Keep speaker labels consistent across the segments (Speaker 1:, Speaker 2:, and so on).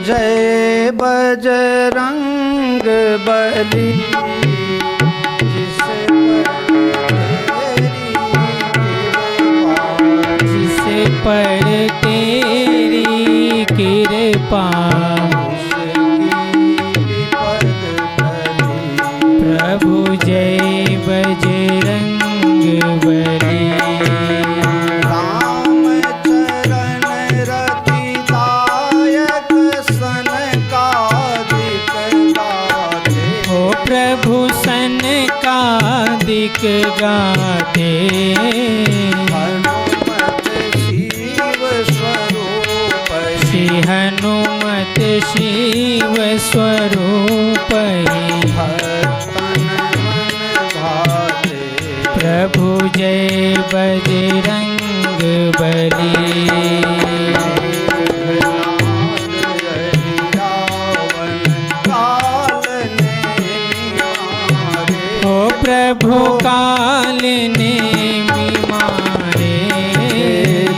Speaker 1: जय बजरंग बली।
Speaker 2: जिसे पर तेरी कृपा प्रभु जय बजरंग बली। प्रभु सन का दिक गाते
Speaker 1: हनुमत शिव स्वरूप
Speaker 2: श्री हनुमत शिव स्वरूप
Speaker 1: भक्तन मन भाते।
Speaker 2: प्रभु जय बजरंग बली। प्रभु काल ने मारे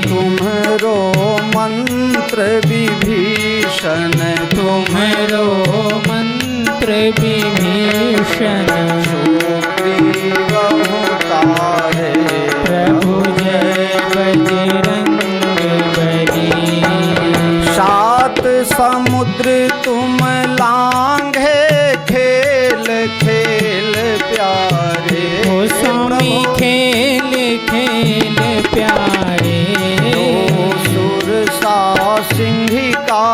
Speaker 1: तुम्हरो मंत्र विभीषण
Speaker 2: तुम्हरो मंत्र विभीषण
Speaker 1: सुग्रीव तारे।
Speaker 2: प्रभु जय बजरंग बली।
Speaker 1: सात समुद्र तुम लांघे खेल खेल प्यारे।
Speaker 2: ओ स्वामी खेल खेल प्यारे।
Speaker 1: सुर सा सिंह का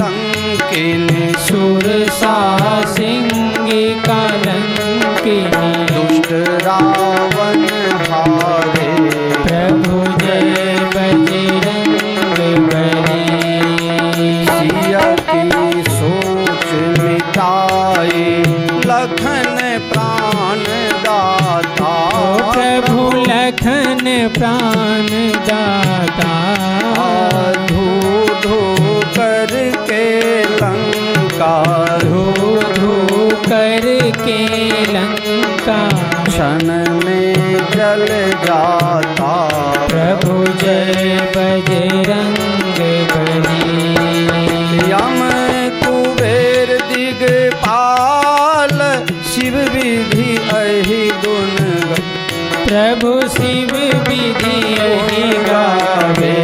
Speaker 1: लंकिनी
Speaker 2: सुर सा सिंह का लंकिनी
Speaker 1: दुष्ट रावण हारे।
Speaker 2: प्रभु जय बजरंग बली।
Speaker 1: सिया की सोच मिटाई लखन प्राण दाता।
Speaker 2: प्रभु लखन प्राण दाता।
Speaker 1: धू धू करके लंका
Speaker 2: धू धू करके लंका
Speaker 1: क्षण में जल जाता।
Speaker 2: प्रभु जय बजरंग बली।
Speaker 1: यम कुबेर दिगपाल शिव विधि अहि गुण।
Speaker 2: प्रभु शिव विधि अहि गावे।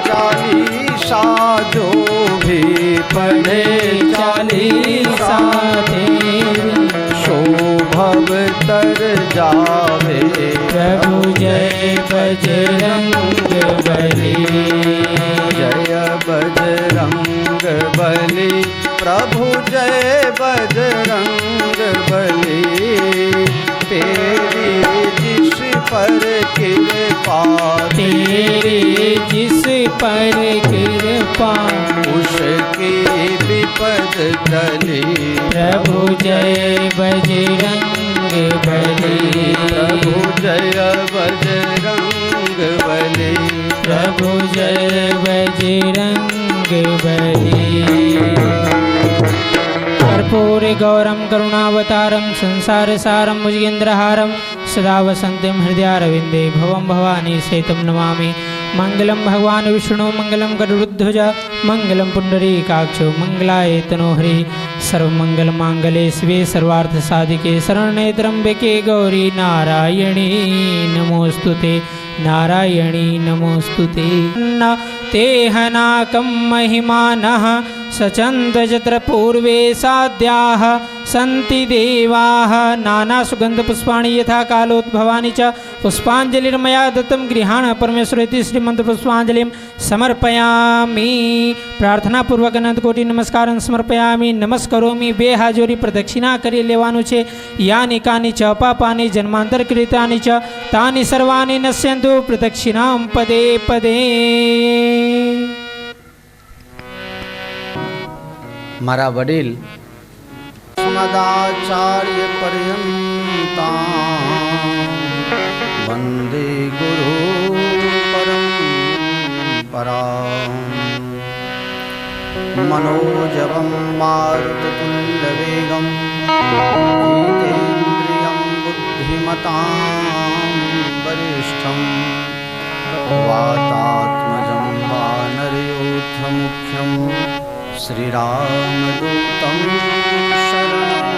Speaker 1: चालीसा जो भी
Speaker 2: पढ़े चालीसा तेरी
Speaker 1: शोभव तर जावे।
Speaker 2: प्रभु जय बजरंग बली।
Speaker 1: जय बजरंग बली। प्रभु जय बजरंग बली। तेरी जिस पर कृपा
Speaker 2: तेरे जिस पर कृपा
Speaker 1: उसकी विपद टली।
Speaker 2: प्रभु जय बजरंग बली।
Speaker 1: प्रभु जय बजरंग बली।
Speaker 2: प्रभु जय बजरंग बली। कर्पूरे गौरम करुणावतारम संसार सारम भुजगेन्द्रहारम सदा वसन्तं हृदयारविन्दे भवं भवानी सहितं नमामि। मंगलम भगवान विष्णु मंगलम गरुड़ध्वज मंगलम पुंडरीकाक्षो मंगलाय तनोहरि सर्वमंगल मांगल्ये शिवे सर्वार्थ साधिके शरण्ये त्र्यंबके गौरी नारायणी नमोस्तुते नारायणी नमोस्तुते। न तेहनाकं महिमानः सचन्द जत्र पूर्वे साध्याः सन्ति देवाः नाना सुगंध पुष्पाणि यथा कालोद्भवानि च पुष्पांजलिर्मया दत्तं गृहाण परमेश्वरेति श्रीमंत्र पुष्पांजलिं समर्पयामि। प्रार्थना पूर्वक अनंत कोटि नमस्कार समर्पयामि। नमस्करोमि બે હાજરી પ્રદક્ષિણા કરી લેવાનું છે। યાની કાની ચ પાપાની જન્માંતર કૃતાની ચ તાની સર્વાણી નશ્યંતુ પ્રદક્ષિણાં પદે પદે।
Speaker 1: મારા વડીલ મદાચાર્ય પર્યંતા વંદે ગુરુ પરંપરા। मनोजवं मारुततुल्यवेगं जितेन्द्रियं बुद्धिमतां वरिष्ठं वातात्मजं वानरयूथमुख्यं श्रीरामदूतं शरणं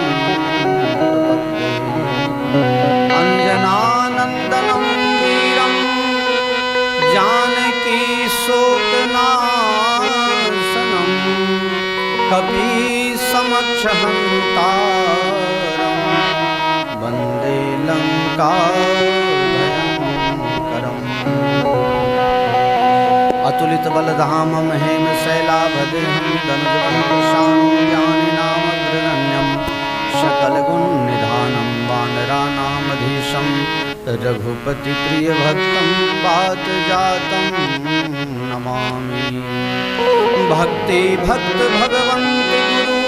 Speaker 1: प्रपद्ये अंजनानंदनं वीरं जानकीशोकनाशनं कपीसमक्षहन्तारं वन्दे लङ्काभयङ्करम् अतुलित बलधामं हेमशैलाभदेहं दनुजवनकृशां ज्ञानिनामग्रगण्यं सकलगुणनिधानं वानराणामधीशं रघुपतिप्रियभक्तं वातजातं नमामि। भक्तिभक्त भगवन्त गुरु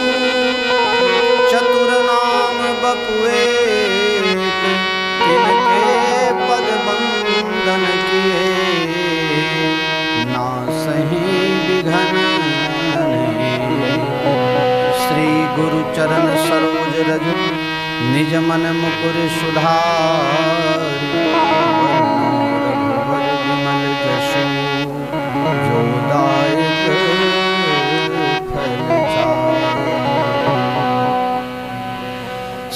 Speaker 1: चतुरनाम बपुएत तिनके पद बंदन किए सही विघन श्री गुरु चरण सरोज रज निज मन मुकुर सुधार रघुवर विमल जसु जो दायक फल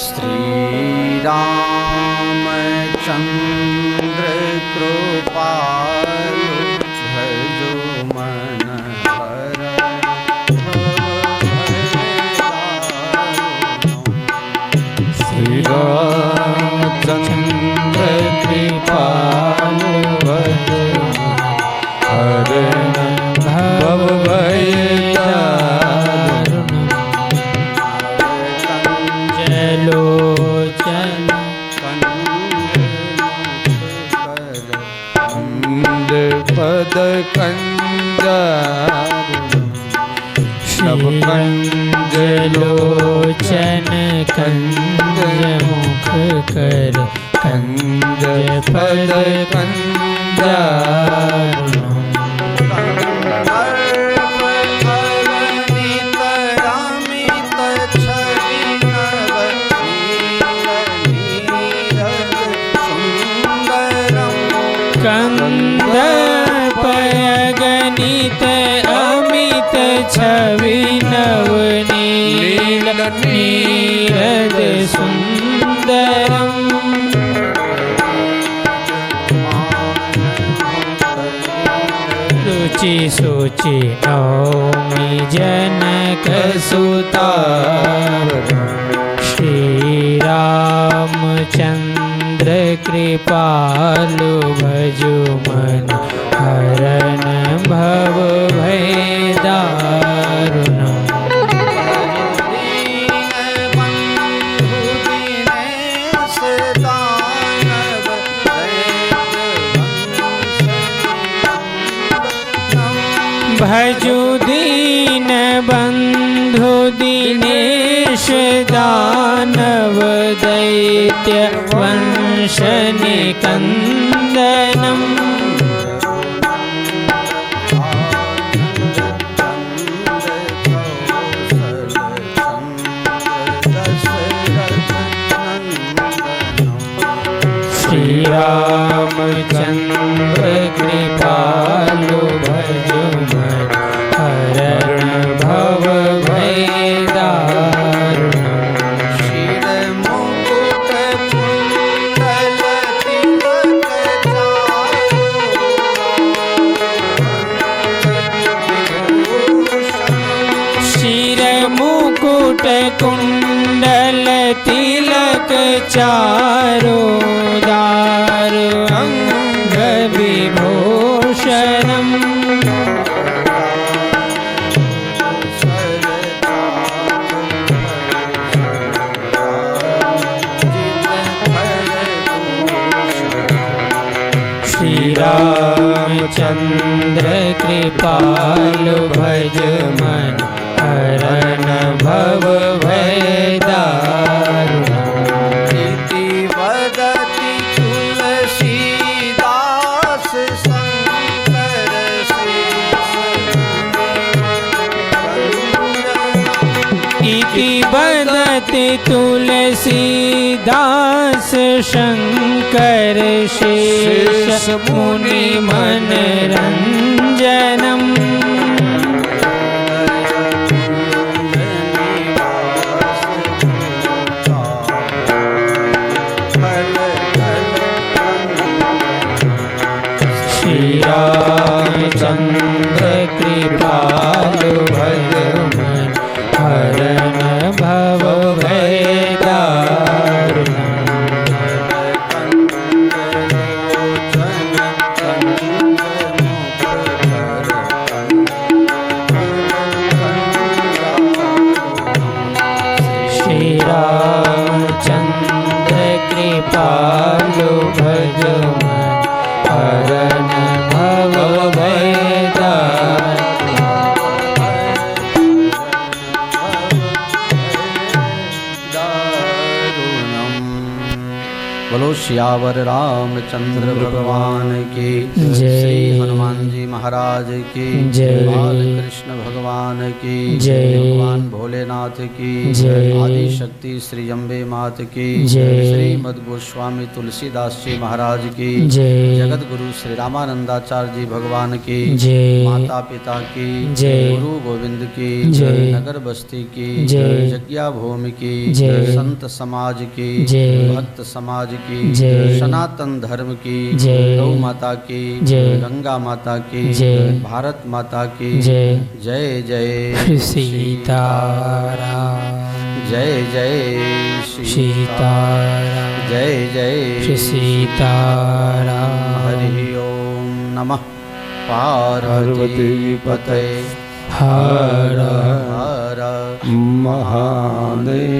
Speaker 1: श्री रामचंद्र कृपाल
Speaker 3: रामचंद्र कृपाल हरण भव भय
Speaker 2: जलोचन
Speaker 3: पद कंजार सब
Speaker 2: कंजलोचन कंज मुख कर कंज पद कंजारुणम कंद पयगणित अमित छवि नवनील नीरद सुंदरम रुचि सुचि नौमि जनक सुता श्री रामचंद्र कृपालु भजु मन हरण भव भय दारुणम् भजु दीन बंधु दिनेश दानव दैत्य वंश निकंदनम श्री रामचंद्र कृपालु भजु मन हरण भव भय दारुणम्
Speaker 1: शिर मुकुट कुंडल तिलक
Speaker 2: शिर मुकुट कुंडल तिलक चारो दार अंग विभूषणम् श्री रामचंद्र कृपालु भज मन हरण भव भय दारुणम्
Speaker 1: इति वदति तुलसीदास शंकर
Speaker 2: इति वदति तुलसीदास शंकर शेष मुनि मनरंजनम्
Speaker 3: कृपालु भज मन
Speaker 2: हरण भव भय दारुणम् श्री रामचंद्र कृपालु भज मन हरण भव भय
Speaker 1: बोलो सियावर रामचंद्र भगवान की
Speaker 2: जय।
Speaker 1: श्री हनुमान जी महाराज की
Speaker 2: जय।
Speaker 1: बाल कृष्ण भगवान की
Speaker 2: जय।
Speaker 1: भगवान भोलेनाथ की
Speaker 2: जय।
Speaker 1: आदि शक्ति श्री अम्बे मात की
Speaker 2: जय।
Speaker 1: श्रीमद गोस्वामी तुलसीदास जी महाराज की
Speaker 2: जय।
Speaker 1: जगत गुरु श्री रामानंदाचार्य जी भगवान की
Speaker 2: जय।
Speaker 1: माता पिता की
Speaker 2: जय।
Speaker 1: गुरु गोविंद की
Speaker 2: जय।
Speaker 1: नगर बस्ती की
Speaker 2: जय।
Speaker 1: जग्या भूमि की
Speaker 2: जय।
Speaker 1: संत समाज की
Speaker 2: जय।
Speaker 1: भक्त समाज की
Speaker 2: जय।
Speaker 1: सनातन धर्म की
Speaker 2: जय।
Speaker 1: गौ माता की
Speaker 2: जय।
Speaker 1: गंगा माता की
Speaker 2: जय।
Speaker 1: भारत माता की
Speaker 2: जय।
Speaker 1: जय जय
Speaker 2: सीताराम
Speaker 1: जय जय
Speaker 2: सीताराम
Speaker 1: जय जय
Speaker 2: सीताराम
Speaker 1: हरि ओम नमः पार्वती पते
Speaker 2: हर
Speaker 1: हर
Speaker 3: महादेव।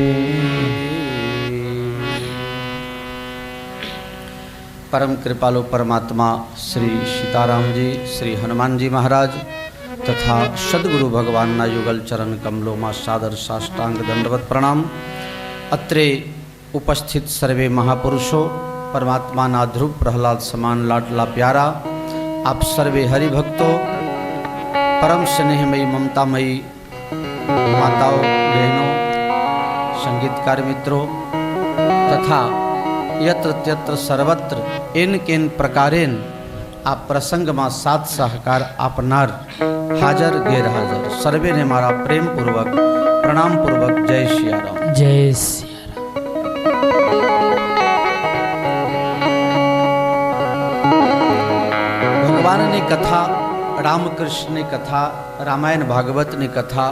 Speaker 1: परम कृपालु परमात्मा श्री सीताराम जी श्री हनुमान जी महाराज तथा सद्गुरु भगवान ना युगल चरण कमलों में सादर साष्टांग दंडवत प्रणाम। अत्रे उपस्थित सर्वे महापुरुषों परमात्मा ना ध्रुव प्रहलाद समान लाडला प्यारा आप सर्वे हरिभक्तों परम स्नेहमयी ममतामयी माताओं बहनों संगीतकार मित्रों तथा यत्र त्यत्र सर्वत्र एन केन प्रकारेन आप प्रसंग में साथ सहकार आपनार हाजर गैरहाजर सर्वे ने मारा प्रेम पूर्वक प्रणाम पूर्वक जय सिया राम।
Speaker 2: जय सिया
Speaker 1: भगवान ने कथा रामकृष्ण ने कथा रामायण भागवत ने कथा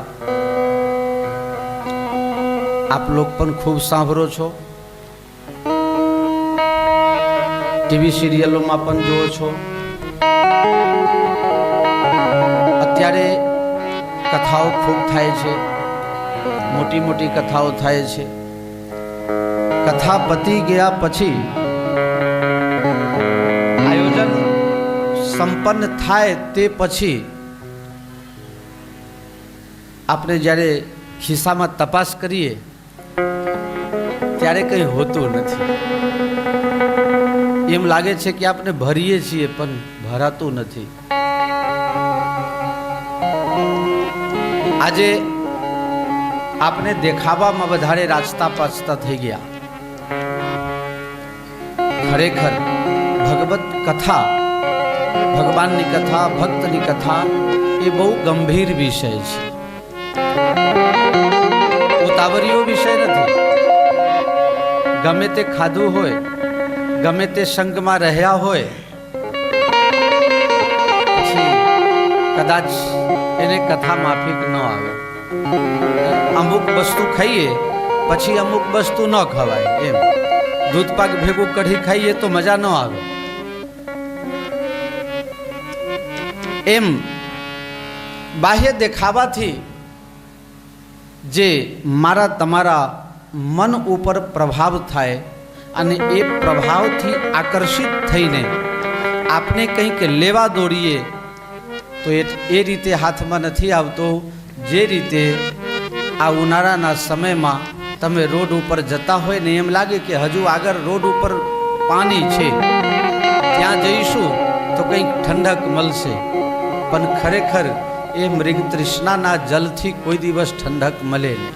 Speaker 1: आप लोग पण खूब सांभरो छो टीवी सीरियलो में पण जोવો છો અત્યારે કથાઓ ખૂબ થાય છે મોટી મોટી કથાઓ થાય છે કથા પતી ગયા પછી આયોજન સંપન્ન થાય તે પછી આપણે જ્યારે ખિસ્સામાં તપાસ કરીએ ત્યારે કંઈ હોતું નથી એમ લાગે છે કે આપણે ભરીએ છીએ પણ ભરાતું નથી। આજે આપણે દેખાવામાં વધારે રાજતા પાછતા થઈ ગયા ખરેખર ભગવત કથા ભગવાનની કથા ભક્તની કથા એ બહુ ગંભીર વિષય છે ઉતાવળિયો વિષય નથી ગમે તે ખાધું હોય गमे ते संग में रह्या होय પછી कदाच एने कथा माफिक न आवे अमुक वस्तु खाइए पछी अमुक वस्तु न खवाय एम दूध पाक भेगू कढ़ी खाइए तो मजा न आवे एम बाह्य देखावा थी जे मारा तमारा मन ऊपर प्रभाव थाय અને એ પ્રભાવથી આકર્ષિત થઈને આપને કંઈક લેવા દોડીએ તો એ રીતે હાથમાં નથી આવતો જે રીતે આ ઉનાળાના સમયમાં તમે રોડ ઉપર જતા હોય ને એમ લાગે કે હજુ આગળ રોડ ઉપર પાણી છે ત્યાં જઈશું તો કંઈક ઠંડક મળશે પણ ખરેખર એ મૃગ તૃષ્ણાના જલથી કોઈ દિવસ ઠંડક મળે નહીં।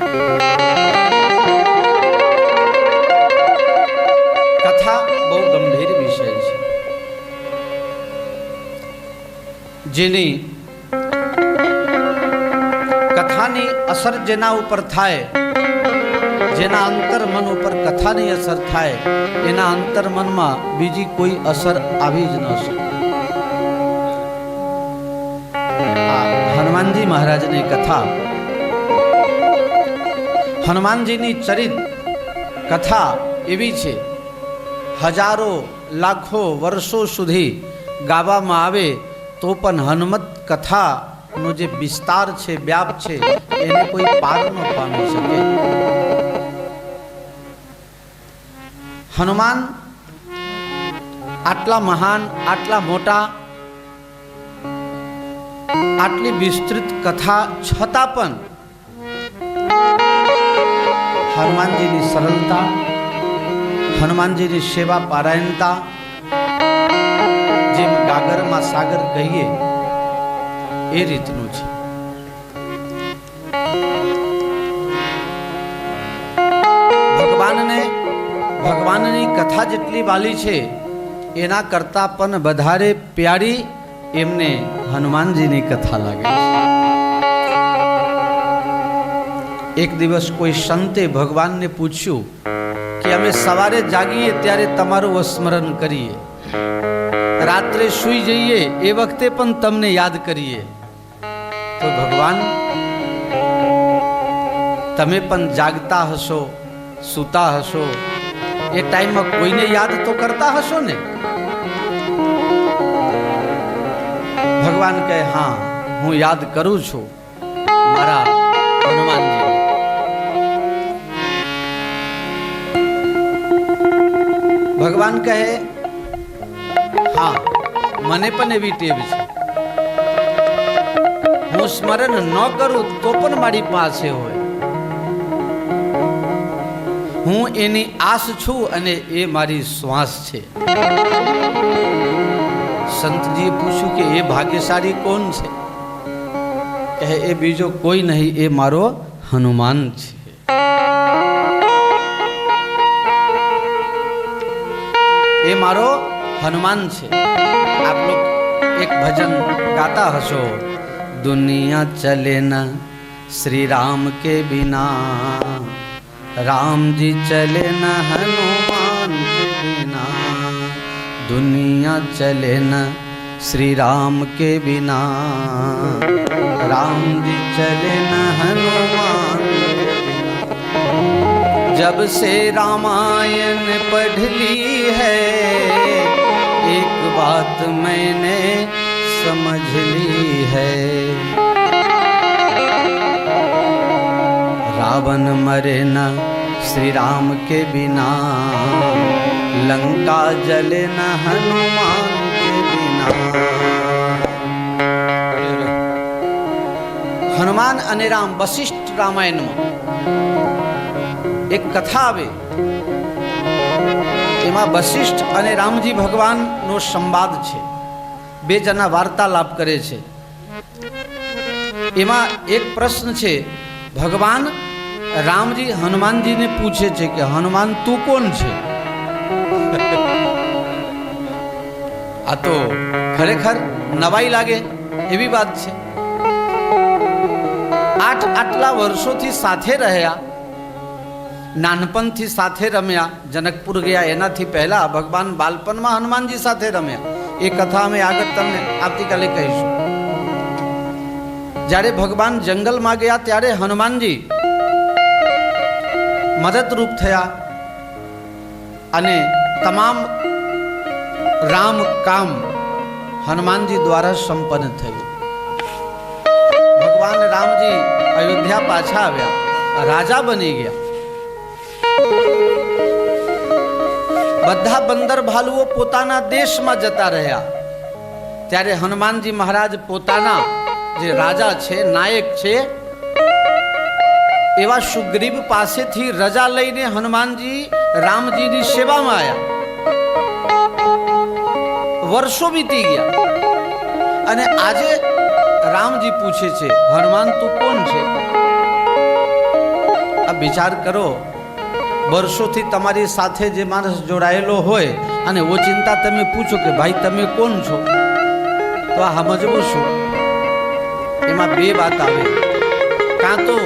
Speaker 1: कथा बहु गंभीर विषय है जेनी कथानी असर जेना ऊपर थाय जेना अंतर मन ऊपर कथानी असर थाय एना अंतर मन में बीजी कोई असर आवी ज न सके। હનુમાનજી મહારાજની કથા, હનુમાનજીની ચરિત કથા એવી છે, હજારો લાખો વર્ષો સુધી ગાવામાં આવે તો પણ હનુમત કથાનો જે વિસ્તાર છે, વ્યાપ છે, એને કોઈ પાર ન પામી શકે. હનુમાન આટલા મહાન, આટલા મોટા, આટલી વિસ્તૃત કથા છતાં પણ હનુમાનજીની સરળતા, હનુમાનજીની સેવા પારાયણતા, જેમ ગાગરમાં સાગર કહીએ એ રીતનું છે. ભગવાનની કથા જેટલી વાલી છે એના કરતા પણ વધારે પ્યારી એમને હનુમાનજીની કથા લાગે છે. એક દિવસ કોઈ સંતે ભગવાનને પૂછ્યું કે અમે સવારે જાગીએ ત્યારે તમારું સ્મરણ કરીએ, રાત્રે સૂઈ જઈએ એ વખતે પણ તમને યાદ કરીએ, તો ભગવાન તમે પણ જાગતા હશો, સૂતા હશો, એ ટાઈમમાં કોઈને યાદ તો કરતા હશો ને? ભગવાન કહે હા, હું યાદ કરું છું મારા હનુમાનજી. ભગવાન કહે હા, મને પણ એવી ટેવ છે, હું સ્મરણ ન કરું તો પણ મારી પાસે હોય, હું એની આસ છું અને એ મારી શ્વાસ છે. સંતજીએ પૂછ્યું કે એ ભાગ્યશાળી કોણ છે? કહે એ બીજો કોઈ નહીં, એ મારો હનુમાન છે. એ મારો હનુમાન છે. આપ લોગ એક ભજન ગાતા હશો, દુનિયા ચલે ના શ્રી રામ કે બિના, राम जी चले न हनुमान के बिना, दुनिया चले न श्री राम के बिना, राम जी चले न हनुमान के बिना. जब से रामायण पढ़ ली है एक बात मैंने समझ ली है, रावण मरे न श्री राम के बिना, लंका जले न हनुमान के बिना. હનુમાન અને રામ વશિષ્ઠ રામાયણમાં એક કથા આવે, એમાં વશિષ્ઠ અને રામજી ભગવાનનો સંવાદ છે. બે જણા વાર્તાલાપ કરે છે. એમાં એક પ્રશ્ન છે, ભગવાન રામજી હનુમાનજીને પૂછે છે કે હનુમાન તું કોણ છે? આ તો ખરેખર નવાઈ લાગે એવી વાત છે. આટલા વર્ષોથી સાથે રહ્યા, નાનપણથી સાથે રમ્યા, જનકપુર ગયા એનાથી પહેલા ભગવાન બાલપણમાં હનુમાનજી સાથે રમ્યા. એ કથા અમે આગળ તમને આવતીકાલે કહીશું. જ્યારે ભગવાન જંગલમાં ગયા ત્યારે હનુમાનજી મદદરૂપ થયા અને તમામ રામ કામ હનુમાનજી દ્વારા સંપન્ન થયું. ભગવાન રામજી અયોધ્યા પાછા આવ્યા, રાજા બની ગયા. બધા બંદર ભાલુઓ પોતાના દેશમાં જતા રહ્યા. ત્યારે હનુમાનજી મહારાજ પોતાના જે રાજા છે, નાયક છે, એવા સુગ્રીવ પાસેથી રજા લઈને હનુમાનજી રામજીની સેવામાં આવ્યા. વર્ષો વીતી ગયા અને આજે રામજી પૂછે છે હનુમાન તું કોણ છે? આ વિચાર કરો, વર્ષોથી તમારી સાથે જે માણસ જોડાયેલો હોય અને ઓચિંતા તમે પૂછો કે ભાઈ તમે કોણ છો, તો આ સમજવું શું? એમાં બે વાત આવે. કાં તો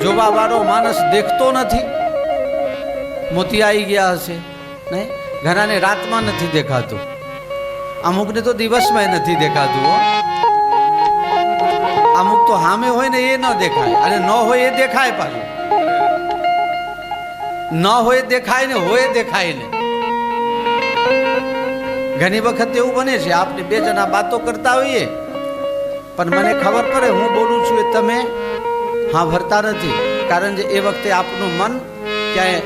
Speaker 1: જોવા વાળો માણસ દેખતો નથી, મોતિયાઈ ગયા હશે, નહીં? ઘણાને રાતમાં નથી દેખાતું, અમુકને તો દિવસમાં નથી દેખાતું. તો સામે હોય ને એ ન દેખાય, અને ન હોય એ દેખાય પાછું. ન હોય દેખાય ને હોય દેખાય ને. ઘણી વખત એવું બને છે આપણે બે જણા વાતો કરતા હોઈએ પણ મને ખબર પડે હું બોલું છું એ તમે હા ભરતા નથી, કારણ કે એ વખતે આપનું મન ક્યાંય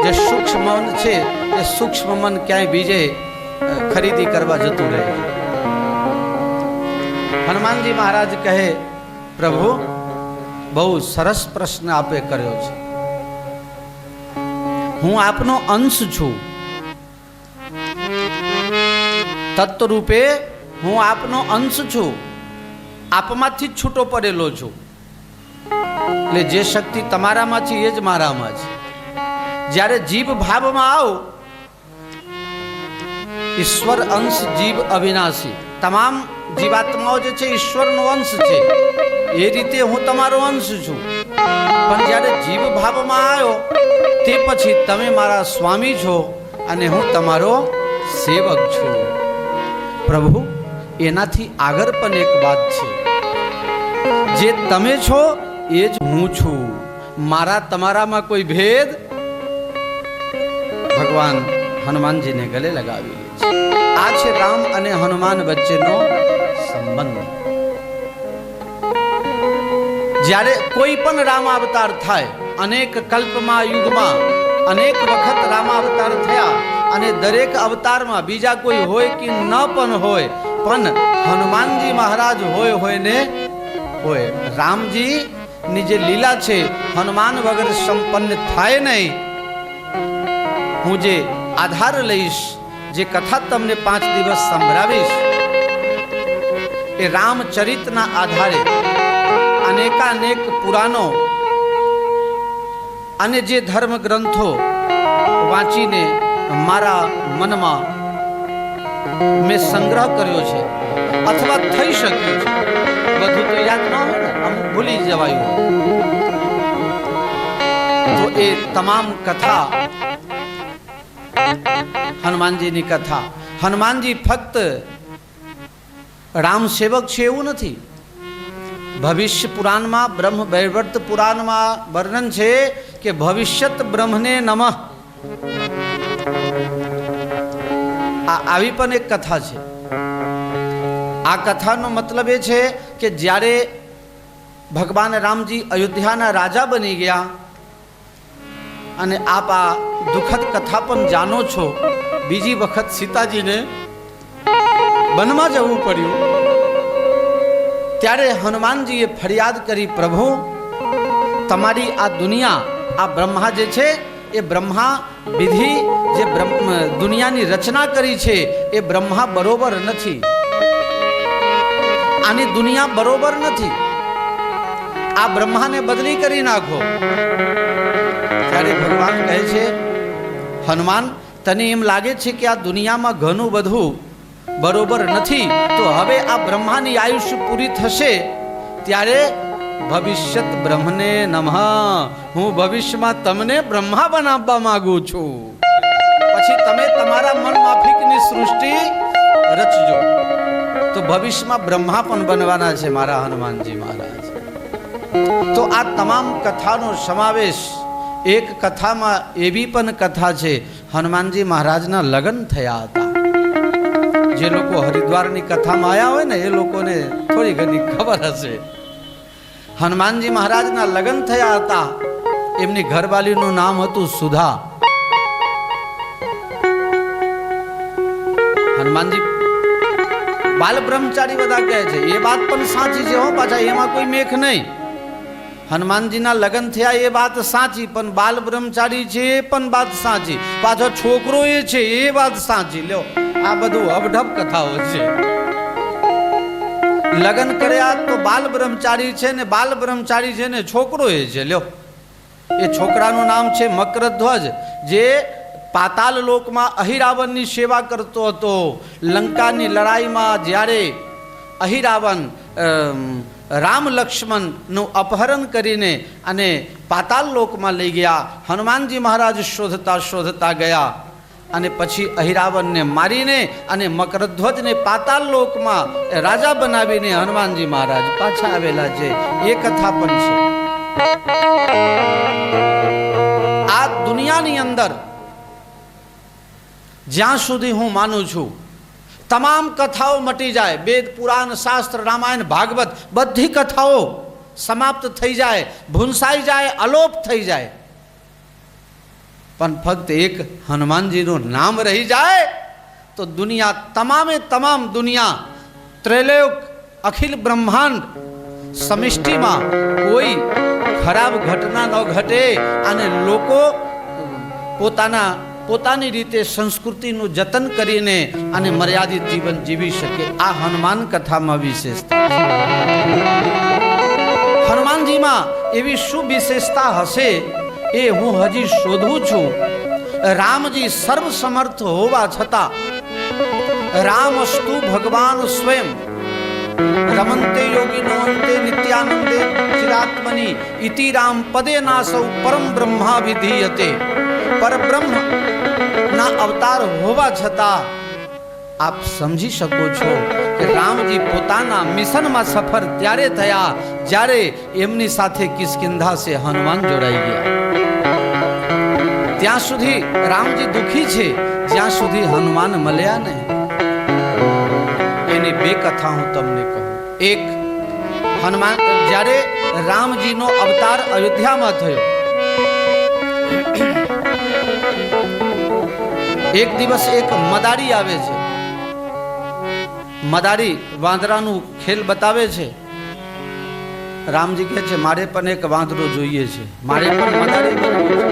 Speaker 1: જે સૂક્ષ્મ મન છે એ સૂક્ષ્મ મન ક્યાંય બીજે ખરીદી કરવા જતું રહે. હનુમાનજી મહારાજ કહે, પ્રભુ બહુ સરસ પ્રશ્ન આપે કર્યો છે. હું આપનો અંશ છું, તત્વ રૂપે હું આપનો અંશ છું, આપમાંથી જ છૂટો પડેલો છું. એટલે જે શક્તિ તમારામાં છે એ જ મારામાં છે. જ્યારે જીવ ભાવમાં આવો, ઈશ્વર અંશ જીવ અવિનાશી, તમામ જીવાત્માઓ જે છે ઈશ્વરનો અંશ છે, એ રીતે હું તમારો અંશ છું. પણ જ્યારે જીવ ભાવમાં આવ્યો તે પછી તમે મારા સ્વામી છો અને હું તમારો સેવક છું. પ્રભુ એનાથી આગળ પણ એક વાત છે, જે તમે છો એ જ હું છું, મારા તમારામાં કોઈ ભેદ. ભગવાન હનુમાનજીને ગલે લગાવી છે. આ છે રામ અને હનુમાન વચ્ચેનો સંબંધ. જ્યારે કોઈ પણ રામ અવતાર થાય, અનેક કલ્પમાં યુગમાં અનેક વખત રામ અવતાર થયા, અને દરેક અવતારમાં બીજા કોઈ હોય કે ન પણ હોય, પણ હનુમાનજી મહારાજ હોય ને હોય. રામજી ની જે લીલા છે હનુમાન વગર સંપન્ન થાય નહીં. હું જે આધાર લઈશ, જે કથા તમને 5 દિવસ સંભળાવીશ, એ રામચરિતના આધારે અનેકાનેક પુરાણો અને જે ધર્મ ગ્રંથો વાંચીને મારા મનમાં મેં સંગ્રહ કર્યો છે, અથવા થઈ શક્યો છે. બધું તો યાદ ન હોય ને, અમુક ભૂલી જવાયું. તો એ તમામ કથા, હનુમાનજીની કથા, હનુમાનજી ફક્ત રામ સેવક છે એવું નથી. ભવિષ્ય પુરાણમાં, બ્રહ્મ વૈવર્ત પુરાણમાં વર્ણન છે કે ભવિષ્યત બ્રહ્મને નમઃ. આવી પણ એક કથા છે. આ કથાનો મતલબ એ છે કે જ્યારે ભગવાન રામજી અયોધ્યાના રાજા બની ગયા, અને આપ આ દુઃખદ કથા પણ જાણો છો, બીજી વખત સીતાજીને વનમાં જવું પડ્યું, ત્યારે હનુમાનજીએ ફરિયાદ કરી, પ્રભુ તમારી આ દુનિયા, આ બ્રહ્મા જે છે એ બ્રહ્મા વિધિ જે દુનિયાની રચના કરી છે એ બ્રહ્મા બરોબર નથી. આની દુનિયા બરોબર નથી, આ બ્રહ્માને બદલી કરી નાખો. ત્યારે ભગવાન કહે છે, હનુમાન તને એમ લાગે છે કે આ દુનિયામાં ઘણું બધું બરોબર નથી, તો હવે આ બ્રહ્માની આયુષ્ય પૂરી થશે ત્યારે ભવિષ્યત બ્રહ્મને નમઃ, હું ભવિષ્યમાં તમને બ્રહ્મા બનાવવા માંગુ છું. પછી તમે તમારા મન માફિકની સૃષ્ટિ રચજો. તો ભવિષ્યમાં બ્રહ્મા પણ બનવાના છે મારા હનુમાનજી મહારાજ. તો આ તમામ કથાનો સમાવેશ એક કથામાં એવી પણ કથા છે, હનુમાનજી મહારાજના લગ્ન થયા હતા. જે લોકો હરિદ્વારની કથામાં આવ્યા હોય ને એ લોકોને થોડી ઘણી ખબર હશે. હનુમાનજી મહારાજના લગ્ન થયા હતા. એમની ઘરવાલીનું નામ હતું સુધા. હનુમાનજી બાલ બ્રહ્મચારી બધા કહે છે, એ વાત પણ સાચી છે હો, પાછા એમાં કોઈ મેખ નહીં. હનુમાનજીના લગ્ન થયા એ વાત સાચી, પણ બાલ બ્રહ્મચારી છે એ પણ વાત સાચી, પાછો છોકરો એ છે એ વાત સાચી. લ્યો, આ બધું અબઢબ કથાઓ છે. લગ્ન કર્યા તો બાલ બ્રહ્મચારી છે ને, બાલ બ્રહ્મચારી છે ને છોકરો એ છે. લ્યો, એ છોકરાનું નામ છે મકરધ્વજ, જે પાતાલ લોકમાં અહિરાવણની સેવા કરતો હતો. લંકાની લડાઈમાં જ્યારે અહિરાવણ રામ લક્ષ્મણનું અપહરણ કરીને અને પાતાલ લોકમાં લઈ ગયા, હનુમાનજી મહારાજ શોધતા શોધતા ગયા અને પછી અહિરાવણને મારીને અને મકરધ્વજને પાતાળ લોકમાં રાજા બનાવીને હનુમાનજી મહારાજ પાછા આવેલા છે. એ કથા પણ છે. આ દુનિયાની અંદર જ્યાં સુધી હું માનું છું તમામ કથાઓ મટી જાય, વેદ પુરાણ શાસ્ત્ર રામાયણ ભાગવત બધી કથાઓ સમાપ્ત થઈ જાય, ભૂંસાઈ જાય, અલોપ થઈ જાય, પણ ફક્ત એક હનુમાનજીનું નામ રહી જાય તો દુનિયા તમામે તમામ દુનિયા ત્રૈલોક અખિલ બ્રહ્માંડ સમિષ્ટિમાં કોઈ ખરાબ ઘટના ન ઘટે અને લોકો પોતાની રીતે સંસ્કૃતિનું જતન કરીને અને મર્યાદિત જીવન જીવી શકે. આ હનુમાન કથામાં વિશેષતા છે. હનુમાનજીમાં એવી શું વિશેષતા હશે એ હું હજી શોધું છું. રામજી સર્વસમર્થ હોવા છતાં રામસ્તુ ભગવાન સ્વયં રમંતે યોગીનો અંતે નિત્યાનંદે ચિરાત્મની ઇતિ રામ પદે નાસૌ પરમ બ્રહ્મા વિધીયતે. પરબ્રહ્મ ના અવતાર હોવા છતાં આપ સમજી શકો છો કે રામજી પોતાના મિશનમાં સફર ત્યારે થયા જ્યારે એમની સાથે કિષ્કિંધા સે હનુમાન જોડાઈ ગયા. ત્યાં સુધી રામજી દુખી છે જ્યાં સુધી હનુમાન મળ્યા નહીં. એની બે કથા હું તમને કહું. એક, હનુમાન જ્યારે રામજીનો અવતાર અયોધ્યામાં થયો, એક દિવસ એક મદારી આવે છે. મદારી વાંદરાનું ખેલ બતાવે છે. રામજી કહે છે મારે પણ એક વાંદરો જોઈએ છે, મારે પણ મદારી બનવું છે.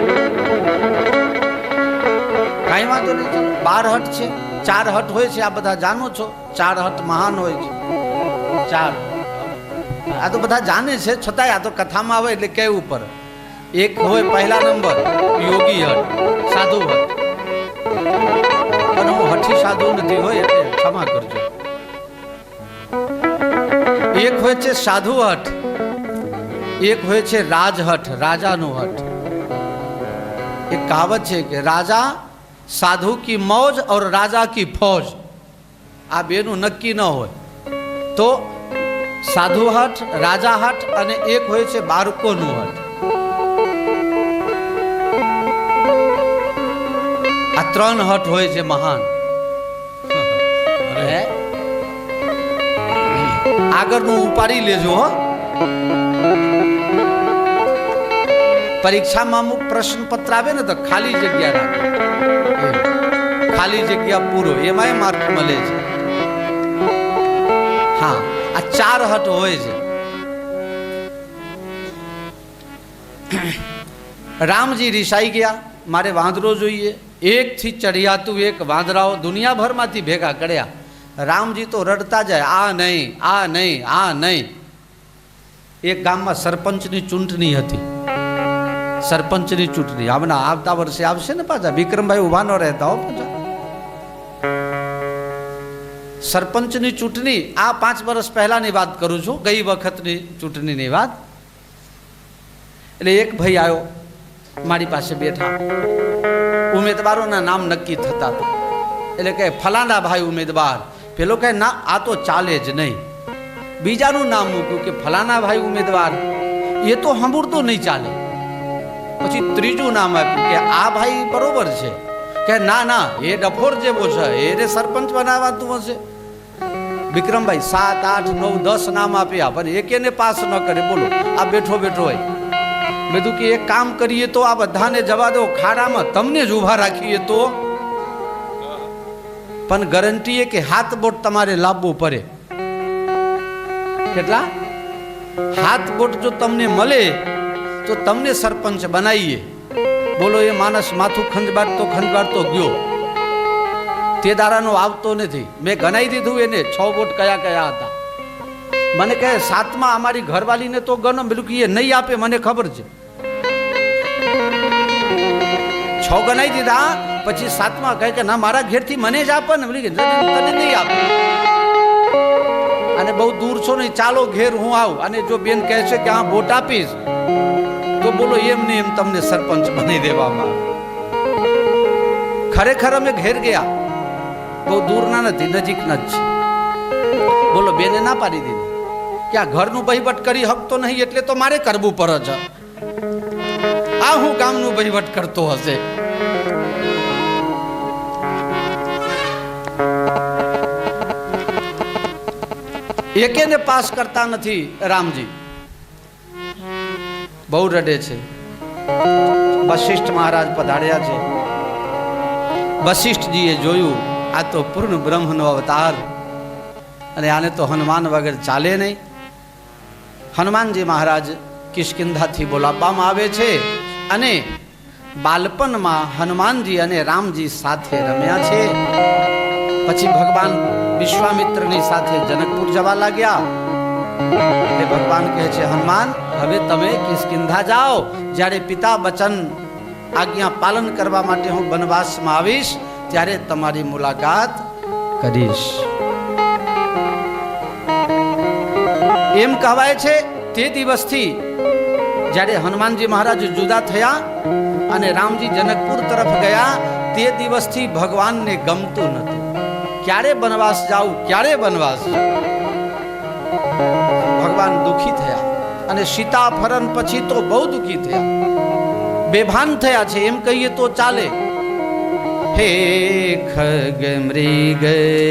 Speaker 1: કાંઈ વાંધો નહીં, 12 હટ છે, 4 હટ હોય છે, આ બધા જાણો છો. 4 હટ મહાન હોય છે. 4 આ તો બધા જાણે છે, છતાંય આ તો કથામાં આવે એટલે કહેવું પડે. એક હોય પહેલા નંબર યોગી હટ, સાધુ હટ. પણ હું હઠી સાધુ નથી હોય એટલે ક્ષમા કરજો. એક હોય છે સાધુ હઠ, એક હોય છે રાજહઠ, રાજાનો હઠ. એક કહાવત છે કે રાજા સાધુ કી મौज और राजा की फौज. આ બેનું નક્કી ન હોય તો સાધુ હઠ, રાજા હઠ અને એક હોય છે બાળકોનું હઠ. આ 3 હઠ હોય છે મહાન. આગળનું ઉપાડી લેજો હો. પરીક્ષામાં અમુક પ્રશ્ન પત્ર આવે ને તો ખાલી જગ્યા રાખે, ખાલી જગ્યા પૂરો, એમાંય માર્ક મળે છે. હા, આ 4 હટ હોય છે. રામજી રિસાઈ ગયા, મારે વાંદરો જોઈએ. એકથી ચડિયાતું એક વાંદરાઓ દુનિયાભરમાંથી ભેગા કર્યા. રામજી તો રડતા જાય, આ નહીં, આ નહીં, આ નહીં. એક ગામમાં સરપંચની ચૂંટણી હતી. સરપંચની ચૂંટણી હમણાં આવતા વર્ષે આવશે ને પાછા. વિક્રમભાઈ ઉભા ન રહેતા હો પાછા. સરપંચની ચૂંટણી આ 5 વર્ષ પહેલાની વાત કરું છું, ગઈ વખતની ચૂંટણીની વાત. એટલે એક ભાઈ આવ્યો, મારી પાસે બેઠા. ઉમેદવારોના નામ નક્કી થતા હતા. એટલે કે ફલાણા ભાઈ ઉમેદવાર. પેલો કહે ના, આ તો ચાલે જ નહીં. બીજાનું નામ મૂક્યું કે ફલાણા ભાઈ ઉમેદવાર. એ તો સાંભળતો નહીં ચાલે. પછી ત્રીજું નામ આપ્યું કે આ ભાઈ બરોબર છે. કે ના ના, એ ડફોર જેવો છે, એને સરપંચ બનાવાતું હશે. વિક્રમભાઈ 7, 8, 9, 10 નામ આપ્યા, પણ એકેને પાસ ન કરે. બોલો, આ બેઠો બેઠો હોય. બધું કે એક કામ કરીએ તો આ બધાને જવા દો, ખાડામાં તમને જ ઊભા રાખીએ તો. પણ ગેરંટી એ કે હાથ બોટ તમારે લાવવો પડે. કેટલા હાથ બોટ જો તમને મળે તો તમને સરપંચ બનાવીએ. બોલો, એ માણસ માથું ખંજવાળતો ગયો. તે દાડાનો આવતો નથી. મેં ગણાઈ દીધું એને 6 બોટ કયા કયા હતા. મને કહે 7માં અમારી ઘરવાળીને તો ગણો. પેલું કે એ નહીં આપે, મને ખબર છે. 6 ગણાઈ દીધા, પછી 7માં કહે કે ના, મારા ઘેરથી મને જ આપે ને. તને નહીં આપે. અને બહુ દૂર છો નહીં, ચાલો ઘેર હું આવું. અને જો બેન કહે છે કે હા વોટ આપીશ, તો બોલો એમ ને એમ તમને સરપંચ બની દેવામાં. ખરેખર અમે ઘેર ગયા, બહુ દૂરના નથી, નજીકના જ છે. બોલો, બેને ના પાડી દીધી કે આ ઘરનું વહીવટ કરી શકતો નહીં એટલે તો મારે કરવું પડે છે. આ હું ગામનું વહીવટ કરતો હશે. એકેને પાસ કરતા નથી રામજી, બહુ રડે છે. વશિષ્ઠ મહારાજ પધાર્યા છે. વશિષ્ઠજીએ જોયું આ તો પૂર્ણ બ્રહ્મનો અવતાર, અને આને તો હનુમાન વગર ચાલે નહીં. હનુમાનજી મહારાજ કિષ્કિંધાથી બોલાવવામાં આવે છે, અને બાલપણમાં હનુમાનજી અને રામજી સાથે રમ્યા છે. પછી ભગવાન વિશ્વામિત્રની સાથે જનકપુર જવા લાગ્યા. એટલે ભગવાન કહે છે, હનુમાન હવે તમે કિષ્કિંધા જાઓ. જ્યારે પિતા વચન આજ્ઞા પાલન કરવા માટે હું વનવાસમાં આવીશ ત્યારે તમારી મુલાકાત કરીશ. એમ કહેવાય છે તે દિવસથી જ્યારે હનુમાનજી મહારાજ જુદા થયા અને રામજી જનકપુર તરફ ગયા, તે દિવસથી ભગવાનને ગમતું નહોતું. ક્યારે વનવાસ જાઉં, ક્યારે વનવાસ. ભગવાન દુખી થયા, અને સીતા ફરણ પછી તો બહુ દુખી થયા, બેભાન થયા છે એમ કહીએ તો ચાલે. હે ખગ મૃગ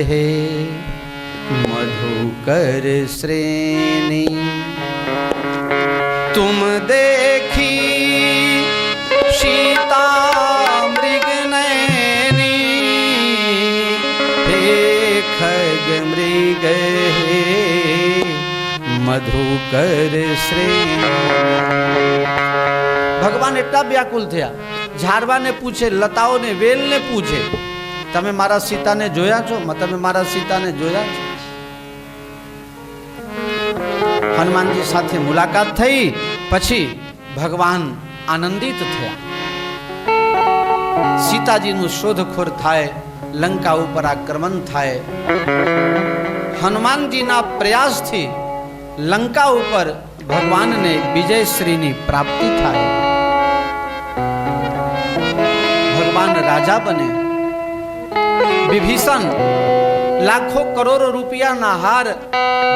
Speaker 1: હે મધુકર શ્રેણી, तुम देखी सीता मृग नैनी, हे खग मृग हे मधुकर श्रेणी. ભગવાન એટલા વ્યાકુલ થયા, ઝાડવાને પૂછે, લતાઓને, વેલને પૂછે, તમે મારા સીતાને જોયા છો? તમે મારા સીતાને જોયા છો? હનુમાનજી સાથે મુલાકાત થઈ પછી ભગવાન આનંદિત થયા. સીતાજીનું શોધખોળ થાય, લંકા ઉપર આક્રમણ થાય. હનુમાનજીના પ્રયાસથી લંકા ઉપર ભગવાનને વિજયશ્રીની પ્રાપ્તિ થાય. ભગવાન રાજા બને. વિભીષણ લાખો કરોડો રૂપિયાના હાર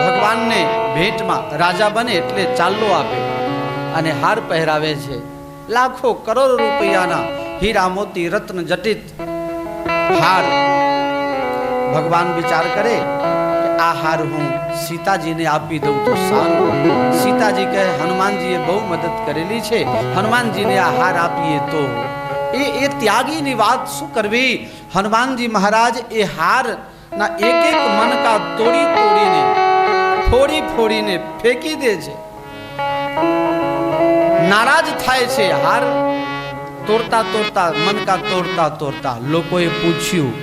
Speaker 1: ભગવાનને ભેટમાં, રાજા બને એટલે ચાલ્લો આપે અને હાર પહેરાવે છે. લાખો કરોડ રૂપિયાના હીરા મોતી રત્ન જટિત હાર. ભગવાન વિચાર કરે કે આ હાર હું સીતાજીને આપી દઉં તો સારું. સીતાજી કહે, હનુમાનજીએ બહુ મદદ કરેલી છે, હનુમાનજીને આ હાર આપીએ તો. એ ત્યાગીની વાત શું કરવી. હનુમાનજી મહારાજ એ હાર ના એક એક મનકા તોડીને, ફોડીને ફેંકી દે છે. નારાજ થાય છે. હાર તોડતા મનકા તોડતા લોકોએ પૂછ્યું.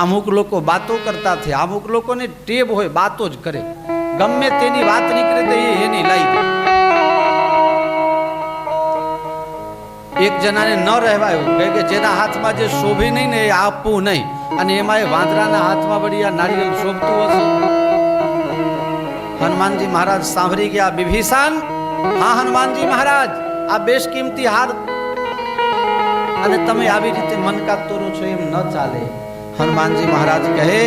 Speaker 1: અમુક લોકો બાતો કરતા થયા, અમુક લોકોને ટેવ હોય બાતો જ કરે, ગમે તેની વાત નીકળે તો એની લાઈ દે. એક જણાને ન રહેવાયું કે જેના હાથમાં જે શોભે નહીં ને એ આપવું નહીં, અને એમાં એ વાંદરાના હાથમાં વળી આ નારિયેળ શોભતું હશે. હનુમાનજી મહારાજ સાંભળી ગયા. વિભીષણ, હા હનુમાનજી મહારાજ, આ બેશકીમતી હાર અને તમે આવી રીતે મનકા તોડો છો એમ ન ચાલે. હનુમાનજી મહારાજ કહે,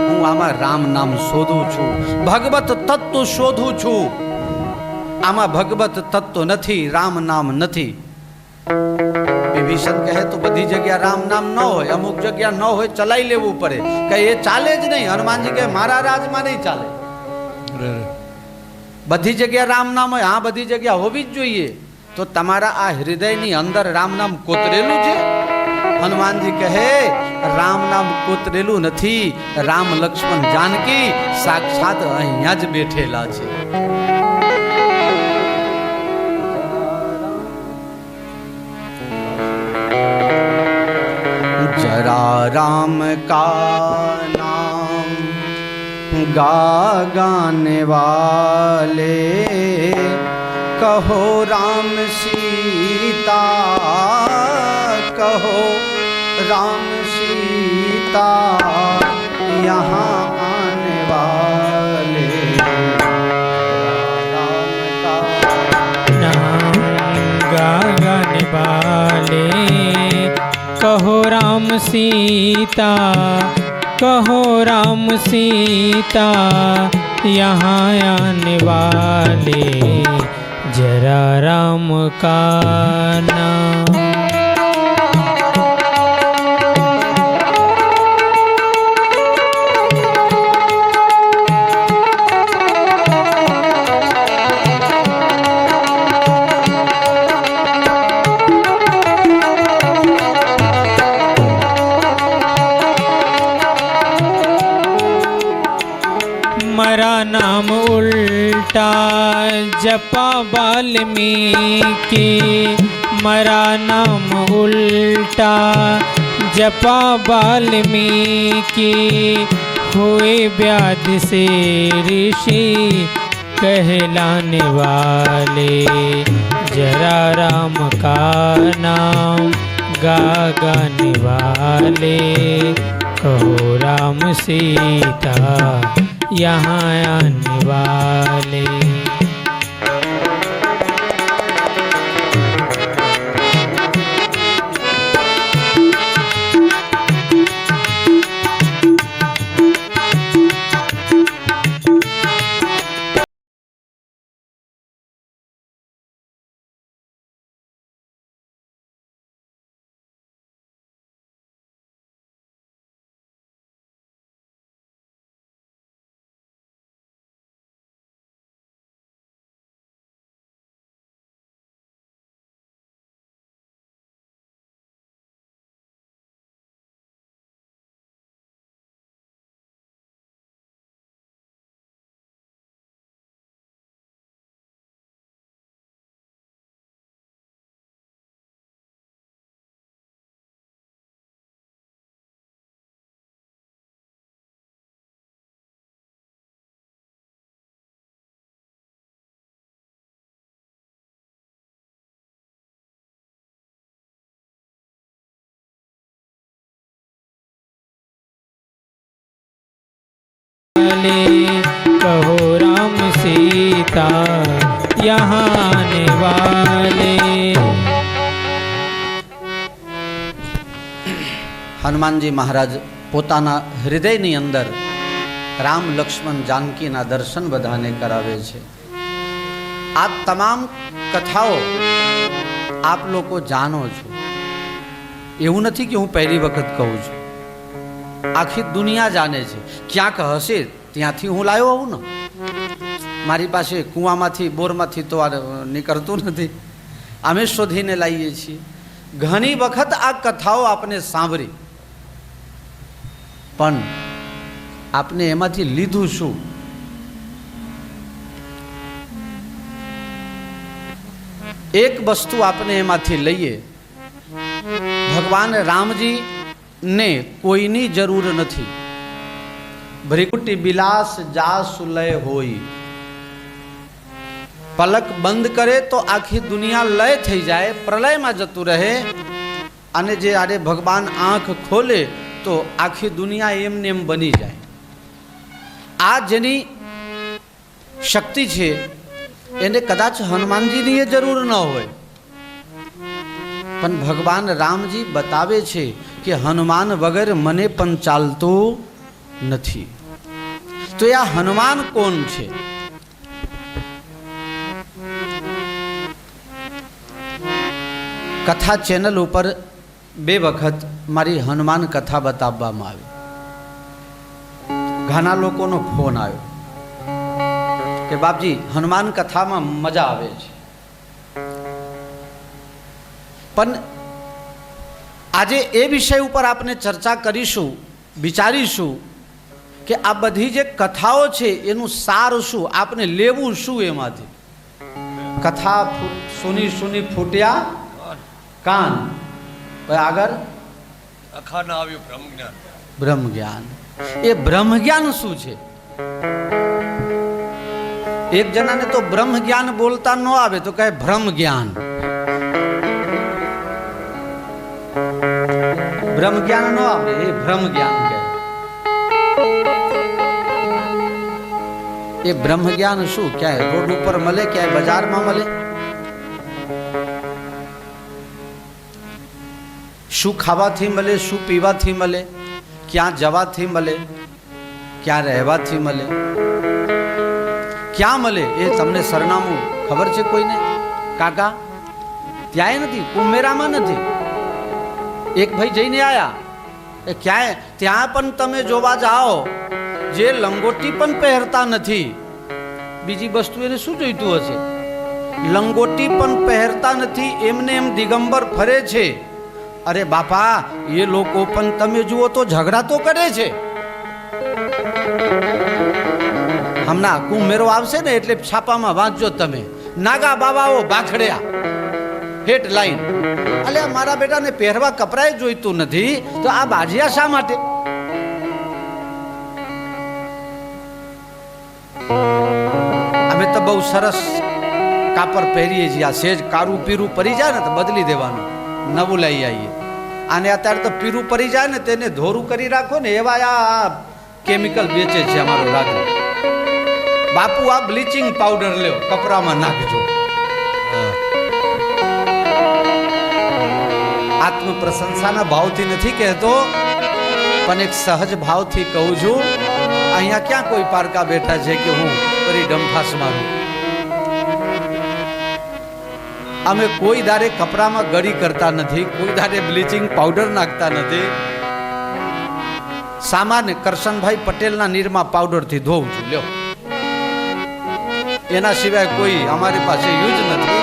Speaker 1: હું આમાં રામ નામ શોધું છું, ભગવત તત્વ શોધું છું. આમાં ભગવત તત્વ નથી, રામ નામ નથી. વિભીષણ કહે, તો બધી જગ્યા રામ નામ ન હોય, અમુક જગ્યા ન હોય, ચલાવી લેવું પડે. કે એ ચાલે જ નહીં. હનુમાનજી કહે, મારા રાજમાં નહીં ચાલે. બધી જગ્યા રામ નામ હોય, હા બધી જગ્યા હોવી જ જોઈએ. તો તમારા આ હૃદયની અંદર રામ નામ કોતરેલું છે? હનુમાનજી કહે, રામ નામ કોતરેલું નથી. રામ લક્ષ્મણ જાનકી સાક્ષાત અહીંયા જ બેઠેલા છે. जरा राम का नाम गा गाने वाले, कहो राम सीता, कहो राम सीता यहाँ आने वाले. राम का
Speaker 2: नाम गा गाने वाले, कहो राम सीता, कहो राम सीता, यहाँ आने वाले जरा राम का नाम। मरा नाम उल्टा जपा वाल्मीकि, मरा नाम उल्टा जपा वाल्मीकि, हुए व्याध से ऋषि कहलाने वाले जरा राम का नाम गा गाने वाले। कहो राम सीता, यहाँ आने वाले। कहो राम सीता, यहाँ आने वाले।
Speaker 1: હનુમાનજી મહારાજ પોતાના હૃદયની અંદર રામ લક્ષ્મણ જાનકીના દર્શન બધાને કરાવે છે. આ તમામ કથાઓ આપ લોકો જાણો છો. એવું નથી કે હું પહેલી વખત કહું છું. આખી દુનિયા જાણે છે. ક્યાંક હશે ત્યાંથી હું લાવ્યો હોઉં ને. મારી પાસે કૂવામાંથી બોરમાંથી તો આ નીકળતું નથી. અમે શોધીને લાવીએ છીએ. ઘણી વખત આ કથાઓ આપને સાંભળી, પણ આપને એમાંથી લીધું શું? એક વસ્તુ આપને એમાંથી લઈએ. ભગવાન રામજી ને કોઈની જરૂર નથી. ભ્રિકુટી બિલાસ જાસુ લય હોય. પલક બંધ કરે તો આખી દુનિયા લય થઈ જાય, પ્રલયમાં જતું રહે. અને જે આડે ભગવાન આંખ ખોલે તો આખી દુનિયા એમને એમ બની જાય. આ જેની શક્તિ છે એને કદાચ હનુમાનજીની એ જરૂર ન હોય, પણ ભગવાન રામજી બતાવે છે કે હનુમાન વગર મને પણ ચાલતું નથી. તો આ હનુમાન કોણ છે? કથા ચેનલ ઉપર 2 વખત મારી હનુમાન કથા બતાવવામાં આવી. ઘણા લોકોનો ફોન આવ્યો કે બાપજી હનુમાન કથામાં મજા આવે છે. પણ આજે એ વિષય ઉપર આપણે ચર્ચા કરીશું, વિચારીશું કે આ બધી જે કથાઓ છે એનું સાર શું, આપણે લેવું શું એમાંથી. કથા સુની સુની ફૂટ્યા કાન. આગળ
Speaker 4: અખાના આવ્યું બ્રહ્મ જ્ઞાન.
Speaker 1: બ્રહ્મ જ્ઞાન. એ બ્રહ્મ જ્ઞાન શું છે? એક જણાને તો બ્રહ્મ જ્ઞાન બોલતા ન આવે તો કહે ભ્રમ જ્ઞાન. બ્રહ્મ જ્ઞાન ન આવે એ ભ્રમ જ્ઞાન કહે. એ બ્રહ્મ જ્ઞાન શું? ક્યાંય રોડ ઉપર મળે, ક્યાંય બજારમાં મળે? શું ખાવાથી મળે, શું પીવાથી મળે, ક્યાં જવાથી મળે, ક્યાં રહેવાથી મળે, ક્યાં મળે એ તમને સરનામું ખબર છે કોઈને? કાકા ત્યાંય નથી, કુંભમેરામાં નથી. એક ભાઈ જઈને આવ્યા, એ ક્યાંય ત્યાં પણ તમે જોવા જાઓ જે લંગોટી પણ પહેરતા નથી. બીજી વસ્તુ એને શું જોઈતું હશે? લંગોટી પણ પહેરતા નથી, એમને એમ દિગંબર ફરે છે. અરે બાપા, એ લોકો પણ તમે જુઓ તો ઝઘડા તો કરે છે. હમણાં કુંભમેરો આવશે ને એટલે છાપામાં વાંચજો તમે, નાગા બાબાઓ ભાખડ્યા, હેડલાઈન. અલ્યા મારા બેટાને પહેરવા કપડાય જોઈતું નથી તો આ બાજિયા શા માટે? અમે તો બહુ સરસ કાપડ પહેરીએ છીએ. આ સેજ કારું પીરું પડી જાય ને તો બદલી દેવાનું, નવું લઈ આવીએ. આને અત્યારે તો પીરું પડી જાય ને તેને ધોરું કરી રાખો ને એવા આ કેમિકલ વેચે છે અમારો રાજુ. બાપુ આ બ્લીચિંગ પાવડર લ્યો, કપડામાં નાખજો. આત્મ પ્રશંસાના ભાવથી નથી કહેતો, પણ એક સહજ ભાવથી કહું છું. અહીંયા ક્યાં કોઈ પારકા બેઠા છે કે હું ફરી ડંફાસ મારું? અમે કોઈ દાડે કપડામાં ગળી કરતા નથી, કોઈ દાડે બ્લીચિંગ પાવડર નાખતા નથી. સામાન્ય કરશનભાઈ પટેલના નિરમા પાવડરથી ધોઉં છું. લ્યો, એના સિવાય કોઈ અમારી પાસે યુઝ નથી.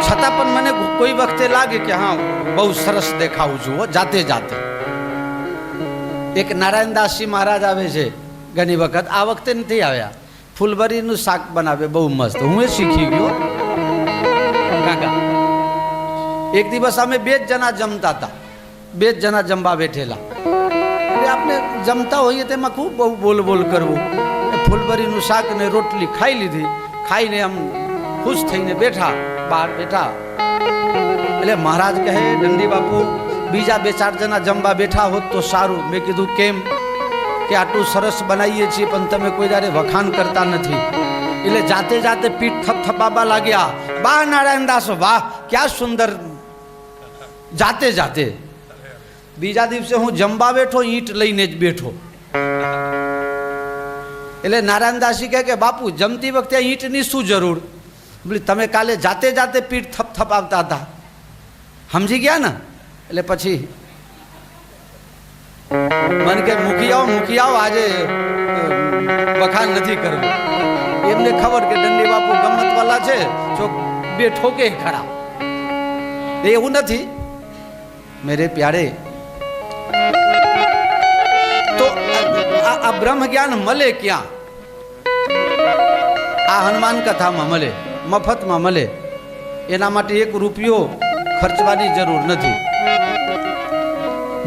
Speaker 1: છતાં પણ મને કોઈ વખતે લાગે કે હા બહુ સરસ દેખાવું છું જાતે જાતે. એક નારાયણદાસજી મહારાજ આવે છે ઘણી વખત, આ વખતે નથી આવ્યા. ફૂલબરીનું શાક બનાવે બહુ મસ્ત, હું એ શીખી ગયો કાકા. એક દિવસ અમે 2 જણા જમતા હતા, 2 જણા જમવા બેઠેલા. એટલે આપણે જમતા હોઈએ તેમાં ખૂબ બહુ બોલ બોલ કરવું. ફૂલબરીનું શાક ને રોટલી ખાઈ લીધી, ખાઈને આમ ખુશ થઈને બેઠા, બહાર બેઠા. એટલે મહારાજ કહે, દંડી બાપુ બીજા 2-4 જણા જમવા બેઠા હોત તો સારું. મેં કીધું કેમ? કે આટલું સરસ બનાવીએ છીએ પણ તમે કોઈ દાડે વખાણ કરતા નથી. એટલે જાતે જાતે પીઠ થપથપાવા લાગ્યા. વાહ નારાયણદાસ વાહ, ક્યાં સુંદર. જાતે જાતે. બીજા દિવસે હું જમવા બેઠો, ઈંટ લઈને જ બેઠો. એટલે નારાયણદાસજી કહે કે બાપુ જમતી વખતે ઈંટની શું જરૂર? બોલી તમે કાલે જાતે જાતે પીઠ થપથપાવતા હતા. સમજી ગયા ને? એટલે પછી મને કે મૂકી આવો આજે વખાણ નથી કરવું. એમને ખબર કે દંડી બાપુ ગમત વાલા છે, જો 2 ઠોકે ખરા. એવું નથી મેરે પ્યારે. તો આ બ્રહ્મ જ્ઞાન મળે ક્યાં? આ હનુમાન કથામાં મળે, મફતમાં મળે. એના માટે 1 રૂપિયો ખર્ચવાની જરૂર નથી,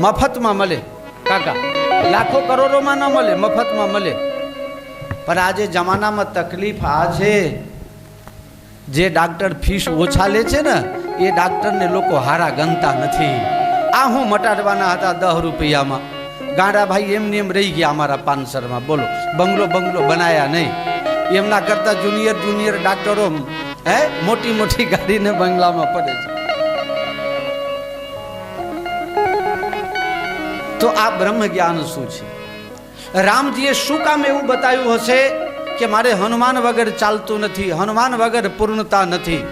Speaker 1: મફતમાં મળે કાકા. લાખો કરોડોમાં ન મળે, મફતમાં મળે. પણ આજે જમાનામાં તકલીફ આ છે, જે ડાક્ટર ફીસ ઓછા લે છે ને એ ડાક્ટરને લોકો હારા ગણતા નથી. આ હું મટાડવાના હતા 10 રૂપિયામાં. ગાંડાભાઈ એમને એમ રહી ગયા અમારા પાનસરમાં. બોલો, બંગલો બનાયા નહીં. એમના કરતા જુનિયર ડાક્ટરો મોટી ગાડીને બંગલામાં પડે છે. તો આ બ્રહ્મ જ્ઞાન શું છે? રામજીએ શું કામ એવું બતાવ્યું હશે કે મારે હનુમાન વગર ચાલતું નથી, હનુમાન વગર પૂર્ણતા નથી?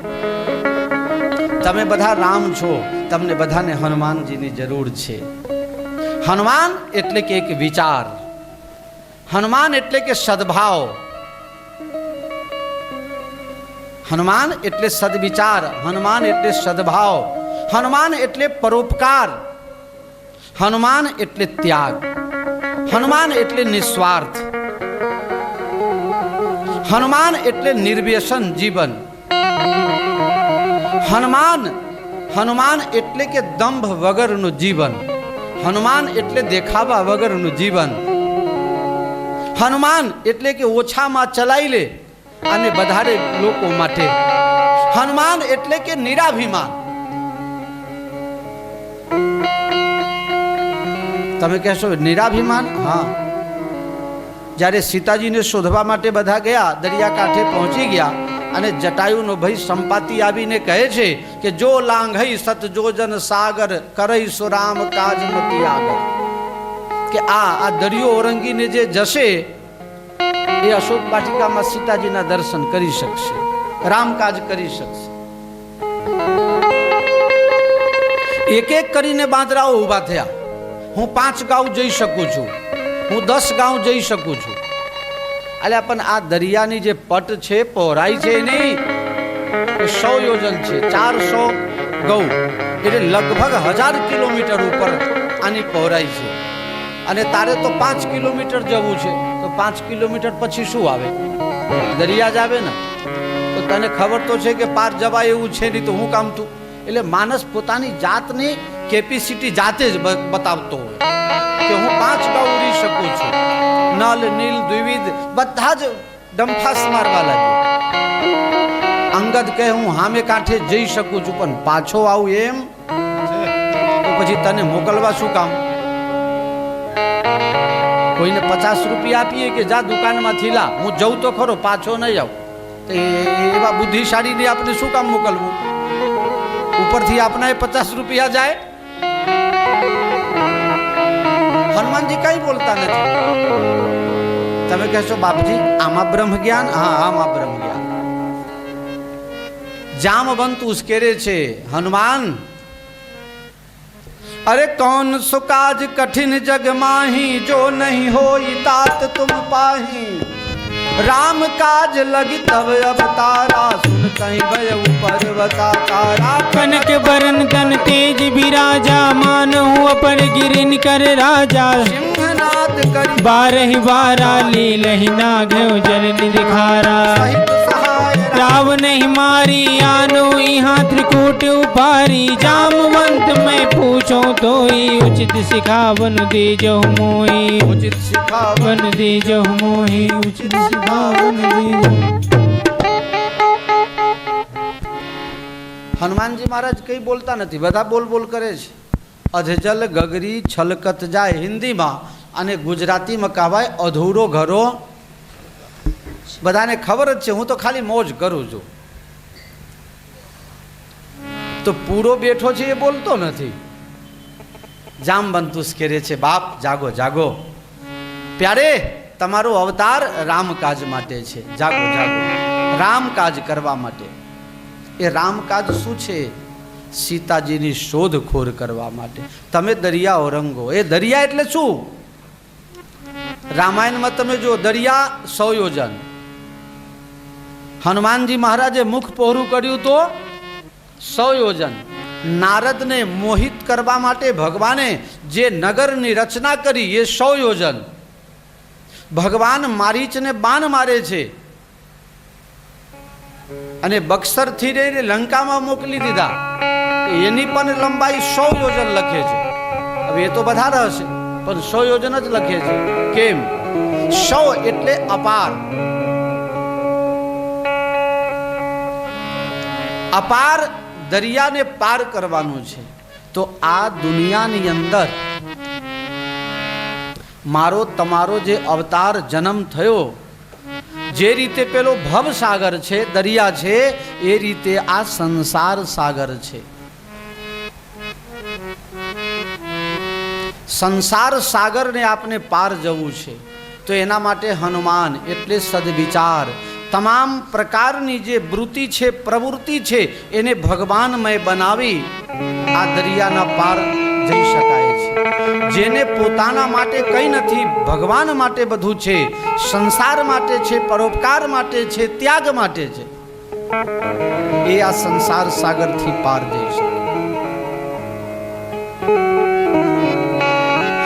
Speaker 1: તમે બધા રામ છો, તમને બધાને હનુમાનજીની જરૂર છે. હનુમાન એટલે કે એક વિચાર, હનુમાન એટલે કે સદભાવ, હનુમાન એટલે સદવિચાર, હનુમાન એટલે સદભાવ, હનુમાન એટલે પરોપકાર, હનુમાન એટલે ત્યાગ, હનુમાન એટલે નિસ્વાર્થ, હનુમાન એટલે નિર્વ્યસન જીવન, હનુમાન એટલે કે દંભ વગરનું જીવન, હનુમાન એટલે દેખાવા વગરનું જીવન, હનુમાન એટલે કે ઓછામાં ચલાવી લે અને વધારે લોકો માટે, હનુમાન એટલે કે નિરાભિમાન. તમે કહેશો નિરાભિમાન? હા, જ્યારે સીતાજીને શોધવા માટે બધા ગયા, દરિયા કાંઠે પહોંચી ગયા અને જટાયુનો ભાઈ સંપાતિ આવીને કહે છે કે જો લાંઘઈ સત જોજન સાગર કરઈ સુરામ કાજ મતી આગળ, કે આ દરિયો ઓરંગીને જે જશે એ અશોક વાટિકામાં સીતાજીના દર્શન કરી શકશે, રામકાજ કરી શકશે. એક એક કરીને બાંદરાઓ ઊભા થયા. હું 5 ગાંવ જઈ શકું છું, હું 10 ગાંવ જઈ શકું છું. એટલે પણ આ દરિયાની જે પટ છે, પહોળાઈ છે નહીં, એ 100 યોજન છે, 400 ગૌ, એટલે લગભગ 1000 કિલોમીટર ઉપર આની પહોળાઈ છે. અને તારે તો 5 કિલોમીટર જવું છે, તો 5 કિલોમીટર પછી શું આવે? દરિયા જ આવે ને. તો તને ખબર તો છે કે પાર જવાય એવું છે નહીં, તો હું કામ તું? એટલે માણસ પોતાની જાતની કેપેસિટી જાતે જ બતાવતો હોય કે હું 5 ગાંવ ઉડી શકું છું. નલ નીલ દ્વિવિધ બધા જ ડંફાસ મારવા લાગ્યો. અંગદ કહે હું હામે કાંઠે જઈ શકું છું, પણ પાછો આવું એમ, તો પછી તને મોકલવા શું કામ? કોઈને 50 રૂપિયા આપીએ કે જા દુકાનમાંથી લા, હું જઉં તો ખરો, પાછો નહીં આવું. તો એવા બુદ્ધિશાળીને આપણે શું કામ મોકલવું? ઉપરથી આપના 50 રૂપિયા જાય. હનુમાનજી કઈ બોલતા નથી. તમે કહેશો બાપજી આમાં બ્રહ્મ જ્ઞાન? હા, આમાં બ્રહ્મ જ્ઞાન. જામવંત ઉશ્કેરે છે, હનુમાન अरे कौन सुकाज कठिन जग माही, जो नहीं हो तात तुम पाही, राम काज लगी तब अवतारा, सुन कहीं भय पर्वता तारा,
Speaker 2: कनक बरन तन तेज बिराजा, मानहु अपर गिरिन कर राजा,
Speaker 1: सिंहनाद करी
Speaker 2: 12 बारा लीलहि नाघ्यो जल निखारा,
Speaker 1: सहित सहाय
Speaker 2: राव नहीं मारी आनो यहाँ त्रिकूट उपारी, जामवंत मैं पूछो तो उचित सिखावन दीजो मोहि,
Speaker 1: उचित सिखावन
Speaker 2: वन दीजो मोहि, उचित सिखावन दीजो.
Speaker 1: હનુમાનજી મહારાજ કઈ બોલતા નથી, બધા બોલ બોલ કરે છે. અધજલ ગગરી છલકત જાય હિન્દીમાં, અને ગુજરાતીમાં કહેવાય અધૂરો ઘરો. બધાને ખબર જ છે, હું તો ખાલી મોજ કરું છું. તો પૂરો બેઠો છે એ બોલતો નથી. જામવંત ઉશ્કેરે છે, બાપ જાગો જાગો, પ્યારે તમારો અવતાર રામકાજ માટે છે, જાગો જાગો, રામકાજ કરવા માટે. એ રામકાજ શું છે? સીતાજીની શોધખોળ કરવા માટે. તમે દરિયા ઓરંગો. એ દરિયા એટલે શું? રામાયણમાં તમે જો દરિયા 100 યોજન. હનુમાનજી મહારાજે મુખ પહોળું કર્યું તો 100 યોજન. નારદને મોહિત કરવા માટે ભગવાને જે નગરની રચના કરી એ 100 યોજન. ભગવાન મારીચને બાણ મારે છે અને બક્સરથી લઈને લંકામાં મોકલી દીધા, એની પણ લંબાઈ 100 યોજન લખે છે. હવે એ તો બધા હશે, પણ 100 યોજન જ લખે છે. કેમ? 100 એટલે અપાર. અપાર દરિયાને પાર કરવાનું છે. તો આ દુનિયાની અંદર મારો તમારો જે અવતાર જન્મ થયો, જે રીતે પેલો ભવસાગર છે, દરિયા છે, એ રીતે આ સંસાર સાગર છે. સંસાર સાગરને આપને પાર જવું છે. તો એના માટે હનુમાન એટલે સદવિચાર, તમામ પ્રકારની જે વૃત્તિ છે, પ્રવૃત્તિ છે, એને ભગવાનમય બનાવી આ દરિયાના પાર જઈ શકાય છે. જેને પોતાના માટે કંઈ નથી, ભગવાન માટે બધું છે, સંસાર માટે છે, પરોપકાર માટે છે, ત્યાગ માટે છે, એ આ સંસાર સાગરથી પાર જઈ શકે.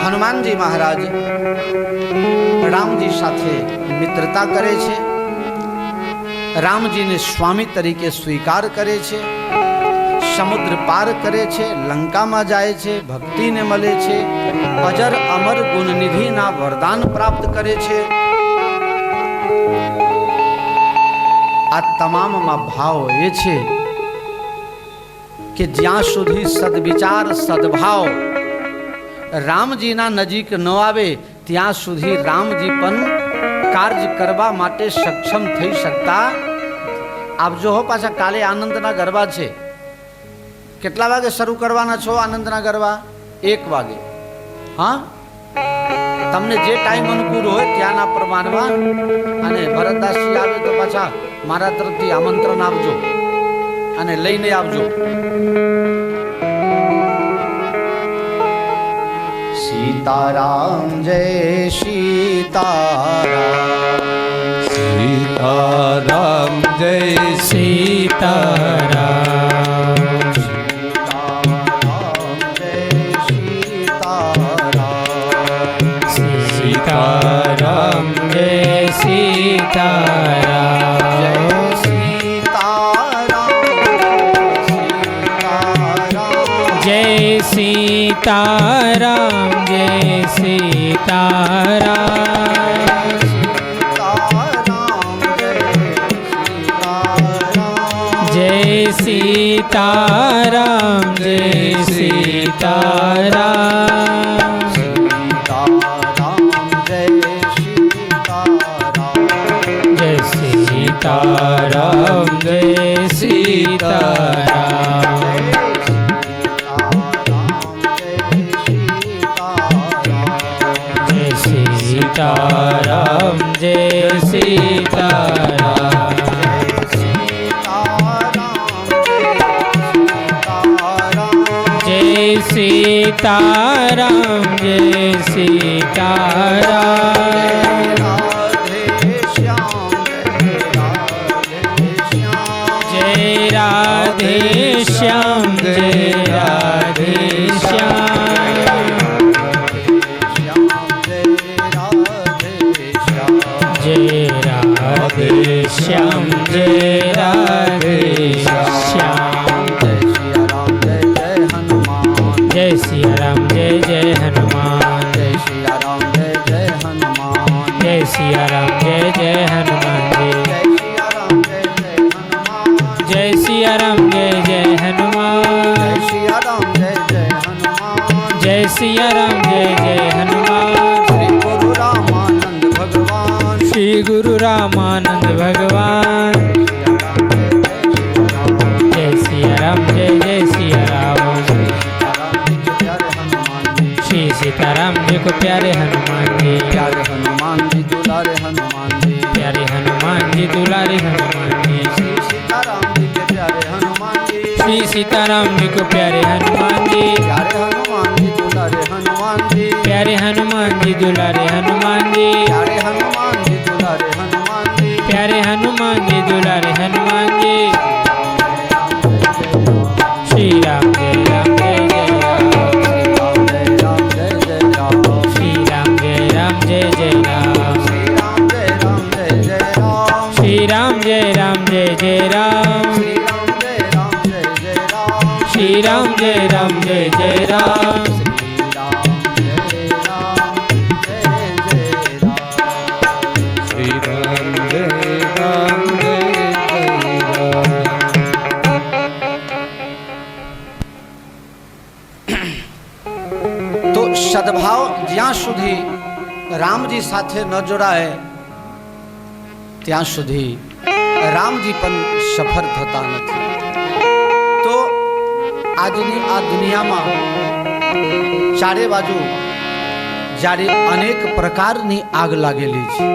Speaker 1: હનુમાનજી મહારાજ રામજી સાથે મિત્રતા કરે છે, રામજીને સ્વામી તરીકે સ્વીકાર કરે છે, સમુદ્ર પાર કરે છે, લંકામાં જાય છે, ભક્તિને મળે છે, અજર અમર ગુણનિધિના વરદાન પ્રાપ્ત કરે છે. આ તમામમાં ભાવ એ છે કે જ્યાં સુધી સદવિચાર સદભાવ રામજીના નજીક ન આવે ત્યાં સુધી રામજી પણ કાર્ય કરવા માટે સક્ષમ થઈ શકતા. આપજો હો. પાછા કાલે આનંદના ગરબા છે. કેટલા વાગે શરૂ કરવાના છો આનંદના ગરબા? 1 વાગે. હા, તમને જે ટાઈમ અનુકૂળ હોય ત્યાંના પ્રમાણમાં. અને ભરતદાસજી આવે તો પાછા મારા તરફથી આમંત્રણ આપજો અને લઈને આવજો. સીતારામ જય સીતારામ,
Speaker 3: સીતારામ જય
Speaker 2: સીતારામ, સીતારામ જય સીતારામ, જય સીતારામ, જય સીતારામ, જય સીતારામ, જય સીતારામ, જય સીતારામ, જય સીતારામ, જય સીતારામ, જય સીતારામ, જય સીતારામ, જય સીતારામ, જય રાધે શ્યામ, જય રાધે શ્યામ, જય રાધે શ્યામ, જય રાધે શ્યામ, જય સિયા રામ, જય જય હનુમાન, જય સિયા રામ, જય જય હનુમાન, જય સિયા રામ, જય જય હનુમાન, જય સિયા રામ, જય જય હનુમાન, જય સિયા રામ, જય જય હનુમાન, શ્રી ગુરુ રામાનંદ ભગવાન, જય સિયા રામ, જય જય સિયા રામ, श्री सीताराम जी को प्यारे हनुमान जी,
Speaker 1: प्यारे हनुमान जी दुलारे हनुमान जी,
Speaker 2: प्यारे हनुमान जी दुलारे हनुमान जी,
Speaker 1: श्री सीताराम जी के प्यारे हनुमान जी,
Speaker 2: श्री सीताराम जी को प्यारे हनुमान जी,
Speaker 1: प्यारे हनुमान जी दुलारे हनुमान जी,
Speaker 2: प्यारे हनुमान जी दुलारे हनुमान जी,
Speaker 1: प्यारे हनुमान जी दुलारे हनुमान जी,
Speaker 2: प्यारे हनुमान जी दुलारे हनुमान जी, श्री राम जय राम, जय जय राम, श्री राम जय राम, जय जय राम, श्री राम जय राम, जय जय राम, श्री राम जय राम, जय जय राम,
Speaker 3: श्री राम जय राम, जय जय राम।
Speaker 1: तो सद्भाव જ્યાં સુધી રામજી સાથે ન જોડાય ત્યાં સુધી રામજી પણ સફળ થતા નથી. તો આજની આ દુનિયામાં ચારે બાજુ જ્યારે અનેક પ્રકારની આગ લાગેલી છે,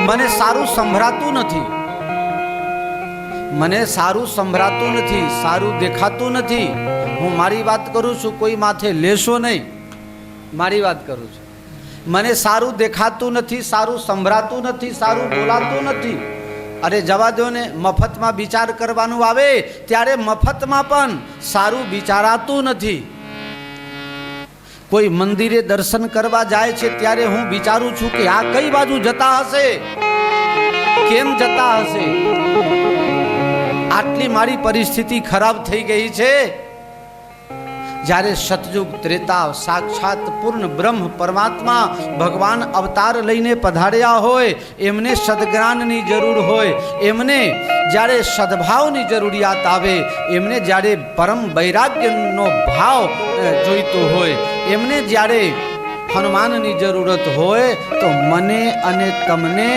Speaker 1: મને સારું સંભળાતું નથી, મને સારું સંભળાતું નથી, સારું દેખાતું નથી. હું મારી વાત કરું છું, કોઈ માથે લેશો નહીં, મારી વાત કરું છું. મને સારું દેખાતું નથી, સારું સંભળાતું નથી, સારું બોલાતું નથી. અરે જવા દો ને, મફતમાં વિચાર કરવાનું આવે ત્યારે મફતમાં પણ સારું વિચારાતું નથી. કોઈ મંદિરે દર્શન કરવા જાય છે ત્યારે હું વિચારું છું કે આ કઈ બાજુ જતા હશે, કેમ જતા હશે. આટલી મારી પરિસ્થિતિ ખરાબ થઈ ગઈ છે. જ્યારે સતયુગ ત્રેતા સાક્ષાત પૂર્ણ બ્રહ્મ પરમાત્મા ભગવાન અવતાર લઈને પધાર્યા હોય, એમને સદજ્ઞાનની જરૂર હોય, એમને જ્યારે સદભાવની જરૂરિયાત આવે, એમને જ્યારે પરમ વૈરાગ્યનો ભાવ જોઈતો હોય, એમને જ્યારે હનુમાનની જરૂરત હોય, તો મને અને તમને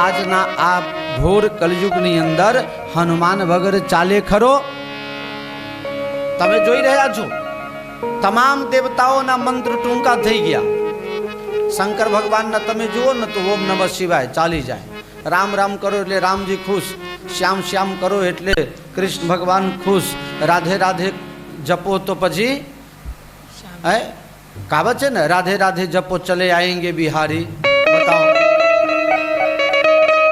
Speaker 1: આજના આ ઘોર કલયુગની અંદર હનુમાન વગર ચાલે ખરો? તમે જોઈ રહ્યા છો તમામ દેવતાઓના મંત્ર ટૂંકા થઈ ગયા. શંકર ભગવાનના તમે જુઓ ને તો ઓમ નમઃ શિવાય ચાલી જાય. રામ રામ કરો એટલે રામજી ખુશ, શ્યામ શ્યામ કરો એટલે કૃષ્ણ ભગવાન ખુશ, રાધે રાધે જપો તો પછી હે કહાવત છે ને, રાધે રાધે જપો ચલે આएंगे બિહારી. બતાવો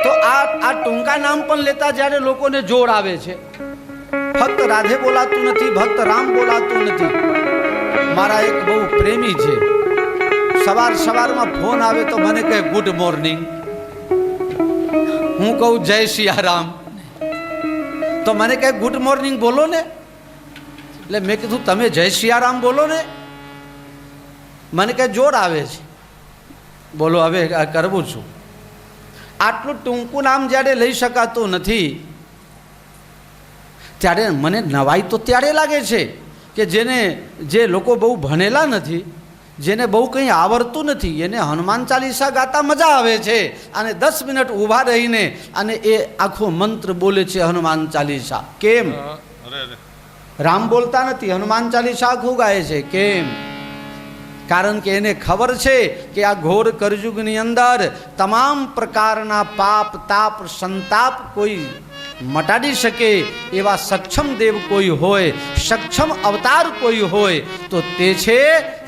Speaker 1: તો આ ટૂંકા નામ પણ લેતા જ્યારે લોકોને જોર આવે છે. ફક્ત રાધે બોલાતું નથી, ભક્ત રામ બોલાતું નથી. મારા એક બહુ પ્રેમી છે, સવારમાં ફોન આવે તો મને કહે ગુડ મોર્નિંગ. હું કહું જય સિયારામ તો મને કહે ગુડ મોર્નિંગ બોલો ને. એટલે મેં કીધું તમે જય સિયારામ બોલો ને. મને કહે જોર આવે છે. બોલો હવે કરવું છું. આટલું ટૂંકું નામ જ્યારે લઈ શકાતું નથી ત્યારે મને નવાઈ તો ત્યારે લાગે છે કે જે લોકો બહુ ભણેલા નથી, જેને બહુ કંઈ આવડતું નથી, એને હનુમાન ચાલીસા ગાતા મજા આવે છે અને 10 મિનિટ ઊભા રહીને અને એ આખો મંત્ર બોલે છે હનુમાન ચાલીસા. કેમ? રામ બોલતા નથી, હનુમાન ચાલીસા આખું ગાય છે. કેમ? કારણ કે એને ખબર છે કે આ ઘોર કળયુગની અંદર તમામ પ્રકારના પાપ તાપ સંતાપ કોઈ મટાડી શકે એવા સક્ષમ દેવ કોઈ હોય, સક્ષમ અવતાર કોઈ હોય તો તે છે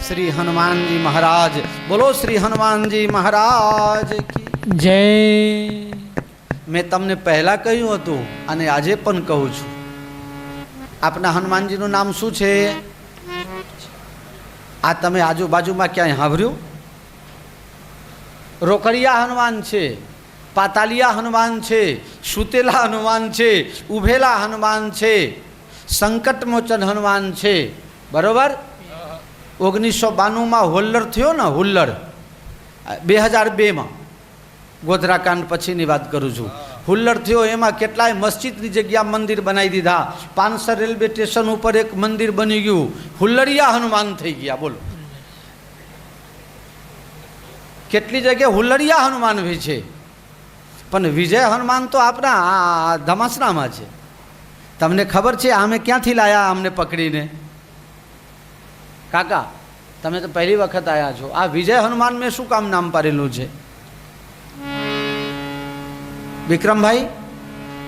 Speaker 1: શ્રી હનુમાનજી મહારાજ. બોલો શ્રી હનુમાનજી મહારાજ કી
Speaker 2: જય.
Speaker 1: મેં તમને પહેલા કહ્યું હતું અને આજે પણ કહું છું, આપણા હનુમાનજીનું નામ શું છે? આ તમે આજુબાજુમાં ક્યાંય સાંભળ્યું? રોકડિયા હનુમાન છે, પાતાલિયા હનુમાન છે, સુતેલા હનુમાન છે, ઉભેલા હનુમાન છે, સંકટમોચન હનુમાન છે. બરોબર? 1992માં હુલ્લડ થયો ને, હુલ્લડ 2002માં ગોધરાકાંડ પછીની વાત કરું છું. હુલ્લડ થયો એમાં કેટલાય મસ્જિદની જગ્યા મંદિર બનાવી દીધા. 500 રેલવે સ્ટેશન ઉપર એક મંદિર બની ગયું. હુલ્લડિયા હનુમાન થઈ ગયા. બોલો કેટલી જગ્યાએ હુલ્લડિયા હનુમાન હોય છે. પણ વિજય હનુમાન તો આપણા ધમાસણામાં છે. તમને ખબર છે અમે ક્યાંથી લાયા અમને પકડીને? કાકા તમે તો પહેલી વખત આવ્યા છો. આ વિજય હનુમાન મેં શું કામ નામ પાડેલું છે? વિક્રમભાઈ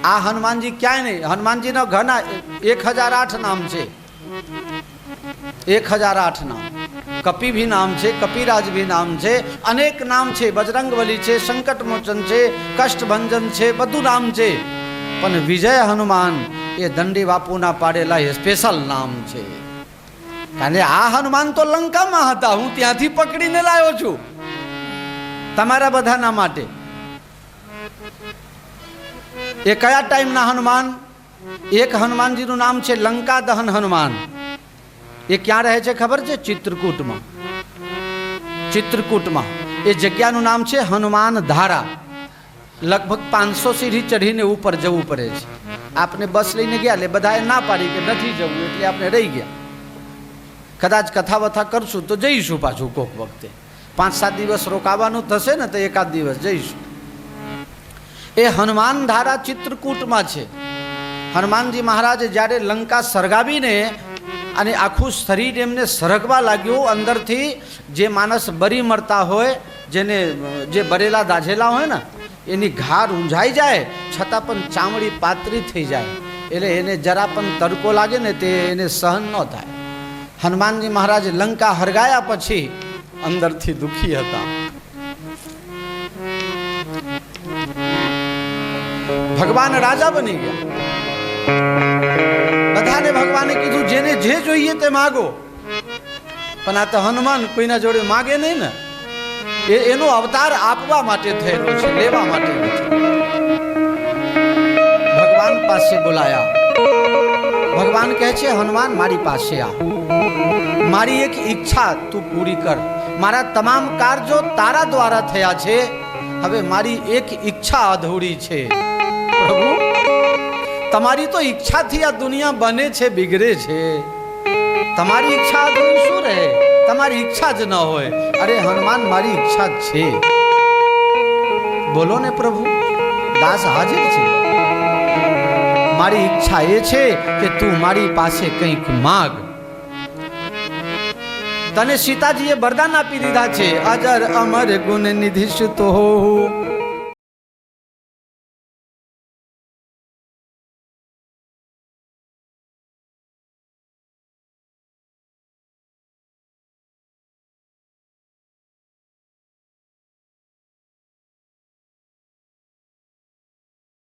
Speaker 1: આ હનુમાનજી ક્યાંય નહીં. હનુમાનજીના ઘણા 1008 નામ છે. 1008 નામ. કપિ ભી નામ છે, કપિરાજ ભી નામ છે, અનેક નામ છે. બજરંગબલી છે, સંકટમોચન છે, કષ્ટભંજન છે, બધું નામ છે. પણ વિજય હનુમાન એ દંડી બાપુના પાડેલા એ સ્પેશિયલ નામ છે. કારણ કે આ હનુમાન તો લંકામાં હતા, હું ત્યાંથી પકડીને લાવ્યો છું તમારા બધાના માટે. એ કયા ટાઈમના હનુમાન? એક હનુમાનજીનું નામ છે લંકા દહન હનુમાન. એ ક્યાં રહે છે ખબર છે? ચિત્રકૂટમાં. ચિત્રકૂટમાં એ જગ્યાનું નામ છે હનુમાન ધારા. લગભગ 500 સીડી ચઢીને ઉપર જવું પડે છે. આપણે બસ લઈને ગયા એટલે બધાએ ના પાડી કે નથી જવું, એટલે આપણે રહી ગયા. કદાચ કથા વથા કરશું તો જઈશું પાછું કોક વખતે. 5-7 દિવસ રોકાવાનું થશે ને તો એકાદ દિવસ જઈશું. એ હનુમાન ધારા ચિત્રકૂટમાં છે. હનુમાનજી મહારાજ જ્યારે લંકા સળગાવીને અને આખું શરીર એમને સરગવા લાગ્યું, અંદરથી જે માણસ બરી મરતા હોય, જેને જે બરેલા દાઝેલા હોય ને એની ઘા રૂંઝાઈ જાય છતાં પણ ચામડી પાતળી થઈ જાય. એટલે એને જરા પણ તડકો લાગે ને તે એને સહન ન થાય. હનુમાનજી મહારાજ લંકા હરગાયા પછી અંદરથી દુઃખી હતા. ભગવાન રાજા બની ગયા. બધાને ભગવાને કીધું જેને જે જોઈએ તે માગો. પણ આ તો હનુમાન કોઈના જોડે માગે નહીં ને. એનો અવતાર આપવા માટે થયેલો છે, લેવા માટે નથી. ભગવાન પાસે બોલાયા. ભગવાન કહે છે હનુમાન મારી પાસે આ, મારી એક ઈચ્છા તું પૂરી કર. મારા તમામ કાર્યો તારા દ્વારા થયા છે, હવે મારી એક ઈચ્છા અધૂરી છે. પ્રભુ તમારી તો ઈચ્છાથી આ દુનિયા બને છે, બિગડે છે. તમારી ઈચ્છા અધૂરી શું રહે? તમારી ઈચ્છા જ ન હોય. અરે હનુમાન મારી ઈચ્છા જ છે. બોલો ને પ્રભુ, દાસ હાજર છે. મારી ઈચ્છા એ છે કે તું મારી પાસે કંઈક માગ. તને સીતાજીએ વરદાન આપી દીધા છે, અજર અમર ગુણ નિધિ સુતો